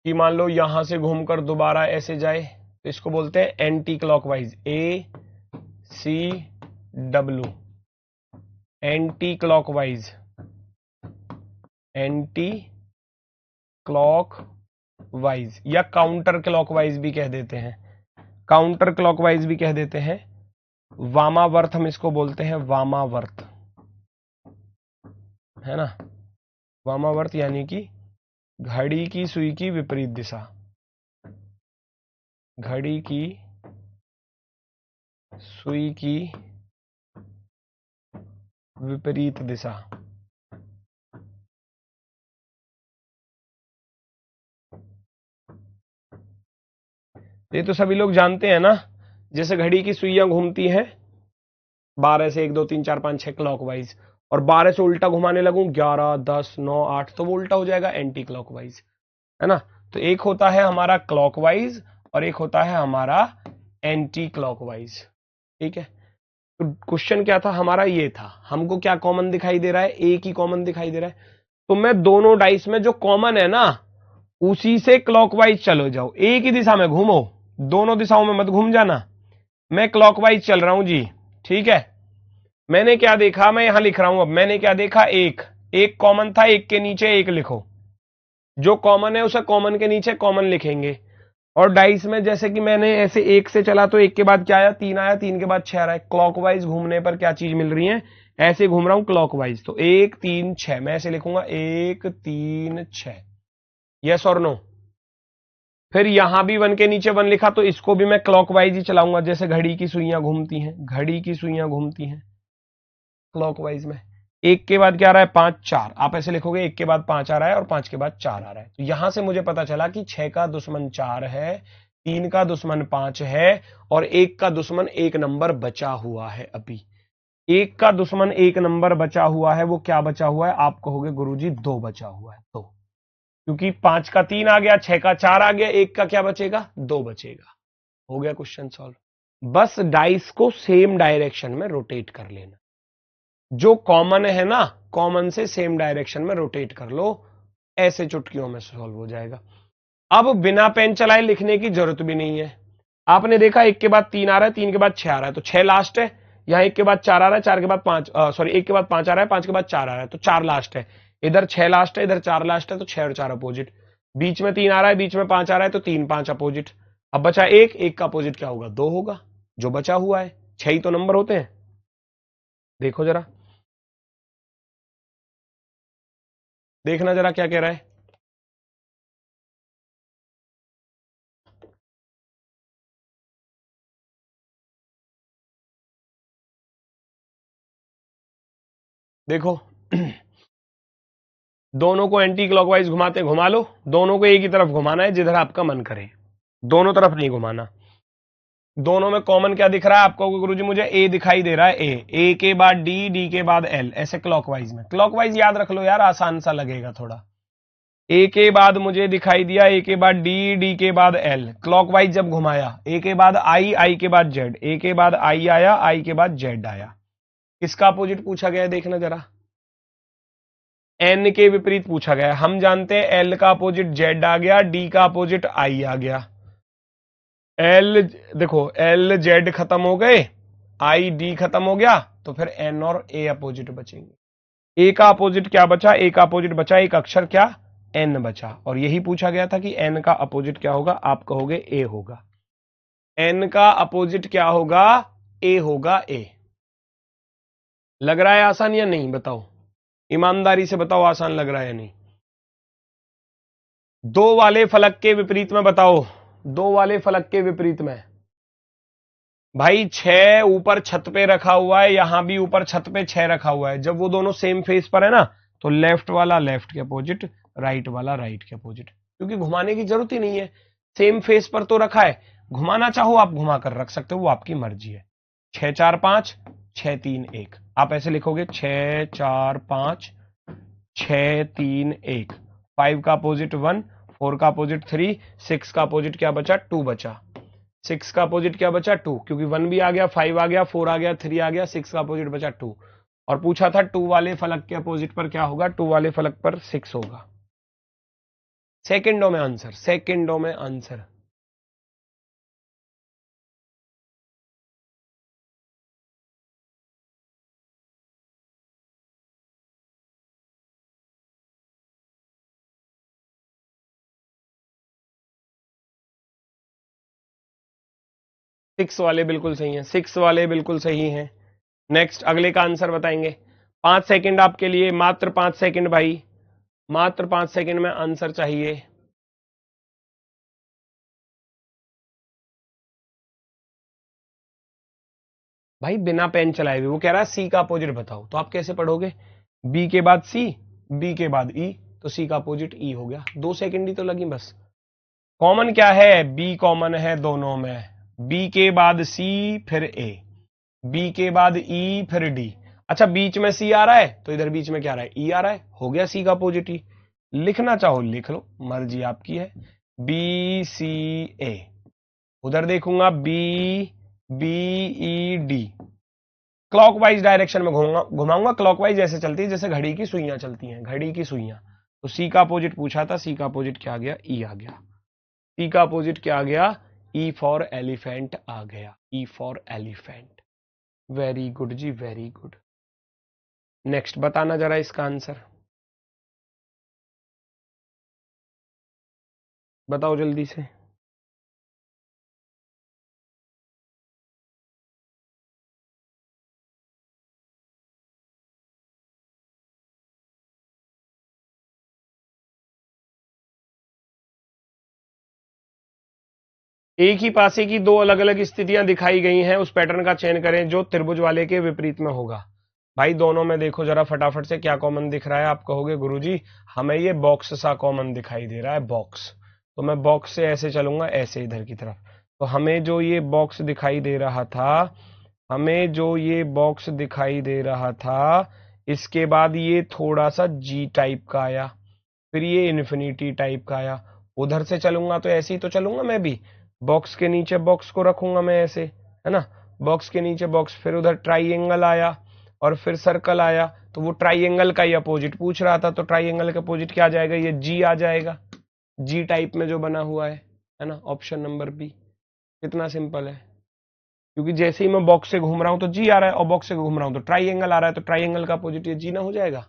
कि मान लो यहां से घूमकर दोबारा ऐसे जाए, तो इसको बोलते हैं anti clockwise, ACW, anti clockwise, anti clockwise, या काउंटर क्लॉकवाइज भी कह देते हैं, काउंटर क्लॉकवाइज भी कह देते हैं। वामावर्त हम इसको बोलते हैं, वामावर्त, है ना। वामावर्त यानी कि घड़ी की सुई की विपरीत दिशा, घड़ी की सुई की विपरीत दिशा। ये तो सभी लोग जानते हैं ना, जैसे घड़ी की सुइयां घूमती हैं 12 से 1 2 3 4 5 6 क्लॉकवाइज, और 12 से उल्टा घुमाने लगूं 11 10 9 8, तो वो उल्टा हो जाएगा एंटी क्लॉकवाइज, है ना। तो एक होता है हमारा क्लॉकवाइज और एक होता है हमारा एंटी क्लॉकवाइज, ठीक है। तो क्वेश्चन क्या था हमारा, ये था हमको क्या कॉमन दिखाई दे रहा है, एक ही कॉमन दिखाई दे रहा है। तो मैं दोनों डाइस में जो कॉमन है ना उसी से क्लॉकवाइज चलो जाओ, एक ही दिशा में घूमो, दोनों दिशाओं में मत घूम जाना। मैं क्लॉकवाइज चल रहा हूं जी, ठीक है। मैंने क्या देखा, मैं यहां लिख रहा हूं, अब मैंने क्या देखा, एक एक कॉमन था, एक के नीचे एक लिखो, जो कॉमन है उसे कॉमन के नीचे कॉमन लिखेंगे। और डाइस में जैसे कि मैंने ऐसे एक से चला तो एक के बाद क्या आया, 3 आया, 3 के बाद 6 आ रहा है। क्लॉकवाइज घूमने पर क्या चीज मिल रही है, ऐसे घूम रहा हूं क्लॉकवाइज, तो 1 3 6 मैं ऐसे लिखूंगा 1 3 6, यस और नो। फिर यहां भी 1 के नीचे 1 लिखा, तो इसको भी मैं क्लॉकवाइज ही चलाऊंगा, जैसे घड़ी की सुइयां घूमती हैं, घड़ी की सुइयां घूमती हैं क्लॉकवाइज में। 1 के बाद क्या आ रहा है, 5 4, आप ऐसे लिखोगे 1 के बाद 5 आ रहा है और 5 के बाद 4 आ रहा है। तो यहां से मुझे पता चला कि 6 का दुश्मन 4 है, 3 का दुश्मन 5 है, और 1 का दुश्मन 1 नंबर बचा हुआ है। अभी 1 का दुश्मन 1 नंबर बचा हुआ है, वो क्या बचा हुआ है, आप कहोगे गुरुजी 2 बचा हुआ है, 2, क्योंकि 5 का 3 आ गया, 6 का 4 आ गया, 1 का क्या बचेगा, 2 बचेगा। हो गया क्वेश्चन सॉल्व। बस डाइस को सेम डायरेक्शन में रोटेट कर लेना, जो कॉमन है ना कॉमन से सेम डायरेक्शन में रोटेट कर लो, ऐसे चुटकियों में सॉल्व हो जाएगा। अब बिना पेन चलाए लिखने की जरूरत भी नहीं है। आपने देखा 1 के बाद 3 आ रहा है, 3 के बाद 6 आ रहा है, तो 6 लास्ट है। यहां 1 के बाद 4 आ रहा है, 4 के बाद 5, सॉरी 1 के बाद 5 आ रहा है, 5 के बाद 4 आ रहा है, तो 4 लास्ट है। इधर 6 लास्ट है, इधर 4 लास्ट है, तो 6 और 4 अपोजिट। बीच में 3 आ रहा है, बीच में 5 आ रहा है, तो 3 5 अपोजिट। अब बचा 1, 1 का अपोजिट क्या होगा, 2 होगा, जो बचा हुआ है। 6 ही तो नंबर होते हैं, देखो जरा, देखना जरा क्या कह रहा है। देखो दोनों को एंटी क्लॉकवाइज घुमाते घुमा लो, दोनों को एक ही तरफ घुमाना है जिधर आपका मन करे, दोनों तरफ नहीं घुमाना। दोनों में कॉमन क्या दिख रहा है आपको, गुरुजी मुझे ए दिखाई दे रहा है, ए के बाद डी, डी के बाद एल, ऐसे क्लॉकवाइज में। क्लॉकवाइज याद रख लो यार, आसान सा लगेगा थोड़ा। ए के बाद मुझे दिखाई दिया, ए के बाद डी, डी के बाद एल, क्लॉकवाइज जब घुमाया, ए के बाद आई, आई के बाद जेड, ए के बाद आई आया, आई के बाद जेड आया। किसका अपोजिट पूछा गया है देखना जरा, एन के विपरीत पूछा गया है। हम जानते हैं एल का अपोजिट जेड आ गया, डी का अपोजिट आई आ गया। एल देखो, एल जेड खत्म हो गए, आई डी खत्म हो गया, तो फिर एन और ए अपोजिट बचेंगे। ए का अपोजिट क्या बचा, ए का अपोजिट बचा एक अक्षर क्या, एन बचा। और यही पूछा गया था कि एन का अपोजिट क्या होगा, आप कहोगे ए होगा। एन का अपोजिट क्या होगा, ए होगा, ए। लग रहा है आसान या नहीं, बताओ ईमानदारी से बताओ, आसान लग रहा है या नहीं। दो वाले फलक के विपरीत में बताओ, दो वाले फलक के विपरीत में भाई 6 ऊपर छत पे रखा हुआ है, यहां भी ऊपर छत पे 6 रखा हुआ है। जब वो दोनों सेम फेस पर है ना, तो लेफ्ट वाला लेफ्ट के अपोजिट, राइट वाला राइट के अपोजिट, क्योंकि घुमाने की जरूरत ही नहीं है, सेम फेस पर तो रखा है। घुमाना चाहो आप घुमा कर रख सकते हो, वो आपकी मर्जी है। 6 4 5 6 3 1, आप ऐसे लिखोगे 6 4 5 6 3 1। 5 का अपोजिट 1, 4 का अपोजिट 3, 6 का अपोजिट क्या बचा, 2 बचा। 6 का अपोजिट क्या बचा, 2, क्योंकि 1 भी आ गया, 5 आ गया, 4 आ गया, 3 आ गया, 6 का अपोजिट बचा 2। और पूछा था 2 वाले फलक के अपोजिट पर क्या होगा, 2 वाले फलक पर 6 होगा। सेकंडों में आंसर, सेकंडों में आंसर। सिक्स वाले बिल्कुल सही हैं, 6 वाले बिल्कुल सही हैं। नेक्स्ट अगले का आंसर बताएंगे। 5 सेकंड आपके लिए, मात्र 5 सेकंड भाई, मात्र 5 सेकंड में आंसर चाहिए। भाई बिना पेन चलाए हुए वो कह रहा है सी का अपोजिट बताओ, तो आप कैसे पढ़ोगे, बी के बाद सी, बी के बाद ई, तो सी का अपोजिट ई हो गया। 2 सेकंड ही तो लगी बस। कॉमन क्या है, बी कॉमन है दोनों में। बी के बाद सी फिर ए, बी के बाद ई फिर डी। अच्छा बीच में सी आ रहा है, तो इधर बीच में क्या आ रहा है, ई आ रहा है, हो गया सी का अपोजिट ही। लिखना चाहो लिख लो, मर्जी आपकी है। बी सी ए, उधर देखूंगा B B E D, clockwise direction में घुमाऊंगा। क्लॉकवाइज ऐसे चलती है जैसे घड़ी की सुइयां चलती हैं, घड़ी की सुइयां। तो सी का अपोजिट पूछा था, सी का अपोजिट क्या आ गया, ई आ गया। सी का अपोजिट क्या आ गया, ई फॉर एलिफेंट आ गया, E for elephant. Very good जी, वेरी गुड। नेक्स्ट बताना जरा इसका आंसर, बताओ जल्दी से। एक ही पासे की दो अलग अलग स्थितियां दिखाई गई हैं, उस पैटर्न का चयन करें जो त्रिभुज वाले के विपरीत में होगा। भाई दोनों में देखो जरा फटाफट से क्या कॉमन दिख रहा है। आप कहोगे गुरुजी हमें ये बॉक्स सा कॉमन दिखाई दे रहा है, बॉक्स। तो मैं बॉक्स से ऐसे चलूंगा, ऐसे इधर की तरफ। तो हमें जो ये बॉक्स दिखाई दे रहा था, हमें जो ये बॉक्स दिखाई दे रहा था, इसके बाद ये थोड़ा सा जी टाइप का आया, फिर ये इन्फिनिटी टाइप का आया। उधर से चलूंगा तो ऐसे ही तो चलूंगा मैं भी, बॉक्स के नीचे बॉक्स को रखूंगा मैं ऐसे, है ना, बॉक्स के नीचे बॉक्स, फिर उधर ट्राइंगल आया और फिर सर्कल आया। तो वो ट्राइंगल का ही अपोजिट पूछ रहा था, तो ट्राइंगल का अपोजिट क्या आ जाएगा, ये जी आ जाएगा, जी टाइप में जो बना हुआ है ना, ऑप्शन नंबर बी। कितना सिंपल है, क्योंकि जैसे ही मैं बॉक्स से घूम रहा हूं तो जी आ रहा है, और बॉक्स से घूम रहा हूं तो ट्राइंगल आ रहा है, तो ट्राइंगल का अपोजिट ये जी ना हो जाएगा।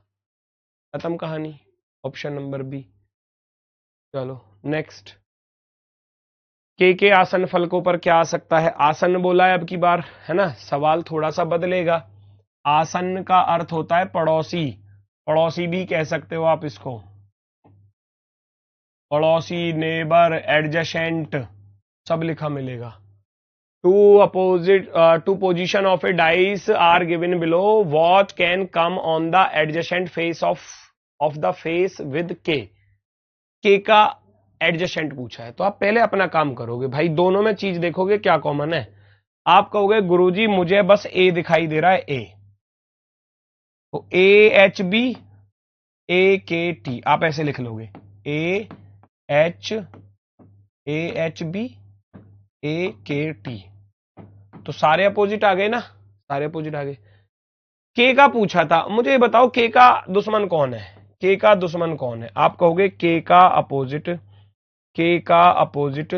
खत्म कहानी, ऑप्शन नंबर बी। चलो नेक्स्ट, के आसन फलकों पर क्या आ सकता है, आसन बोला है अब की बार, है ना, सवाल थोड़ा सा बदलेगा। आसन का अर्थ होता है पड़ोसी, पड़ोसी भी कह सकते हो आप इसको, पड़ोसी, नेबर, एडजेसेंट, सब लिखा मिलेगा। Two position of a dice are given below, what can come on the adjacent face of the face with K का एडजेसेंट पूछा है, तो आप पहले अपना काम करोगे भाई, दोनों में चीज देखोगे क्या कॉमन है। आप कहोगे गुरुजी मुझे बस ए दिखाई दे रहा है, ए, तो ए एच बी ए के टी, आप ऐसे लिख लोगे। AHB AKT। तो सारे अपोजिट आ गए ना, सारे अपोजिट आ गए। के का पूछा था, मुझे बताओ के का दुश्मन कौन है, के का दुश्मन कौन है? आप कहोगे के का अपोजिट, के का अपोजिट,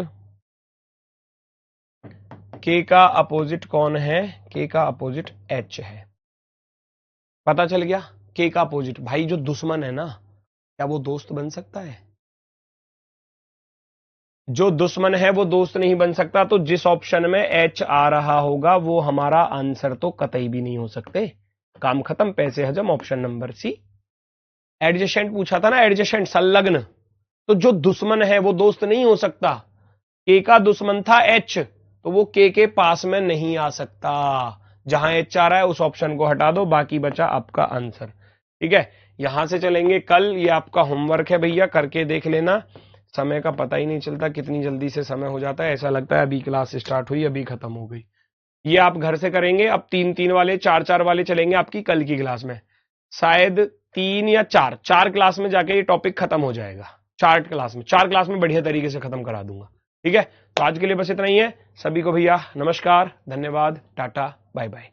के का अपोजिट कौन है? के का अपोजिट एच है। पता चल गया, के का अपोजिट। भाई जो दुश्मन है ना, क्या वो दोस्त बन सकता है? जो दुश्मन है वो दोस्त नहीं बन सकता। तो जिस ऑप्शन में एच आ रहा होगा वो हमारा आंसर तो कतई भी नहीं हो सकते। काम खत्म, पैसे हजम, ऑप्शन नंबर सी। एडजेसेंट पूछा था ना, एडजेसेंट संलग्न। तो जो दुश्मन है वो दोस्त नहीं हो सकता। के का दुश्मन था एच, तो वो के पास में नहीं आ सकता। जहां एच आ रहा है उस ऑप्शन को हटा दो, बाकी बचा आपका आंसर। ठीक है, यहां से चलेंगे कल। ये आपका होमवर्क है भैया, करके देख लेना। समय का पता ही नहीं चलता, कितनी जल्दी से समय हो जाता है। ऐसा लगता है अभी क्लास स्टार्ट हुई, अभी खत्म हो गई। ये आप घर से करेंगे। अब 3-3 वाले, 4-4 वाले चलेंगे आपकी कल की क्लास में। शायद 3 या 4 क्लास में जाके ये टॉपिक खत्म हो जाएगा। 4 क्लास में बढ़िया तरीके से खत्म करा दूंगा। ठीक है, तो आज के लिए बस इतना ही है। सभी को भैया नमस्कार, धन्यवाद, टाटा, बाय बाय।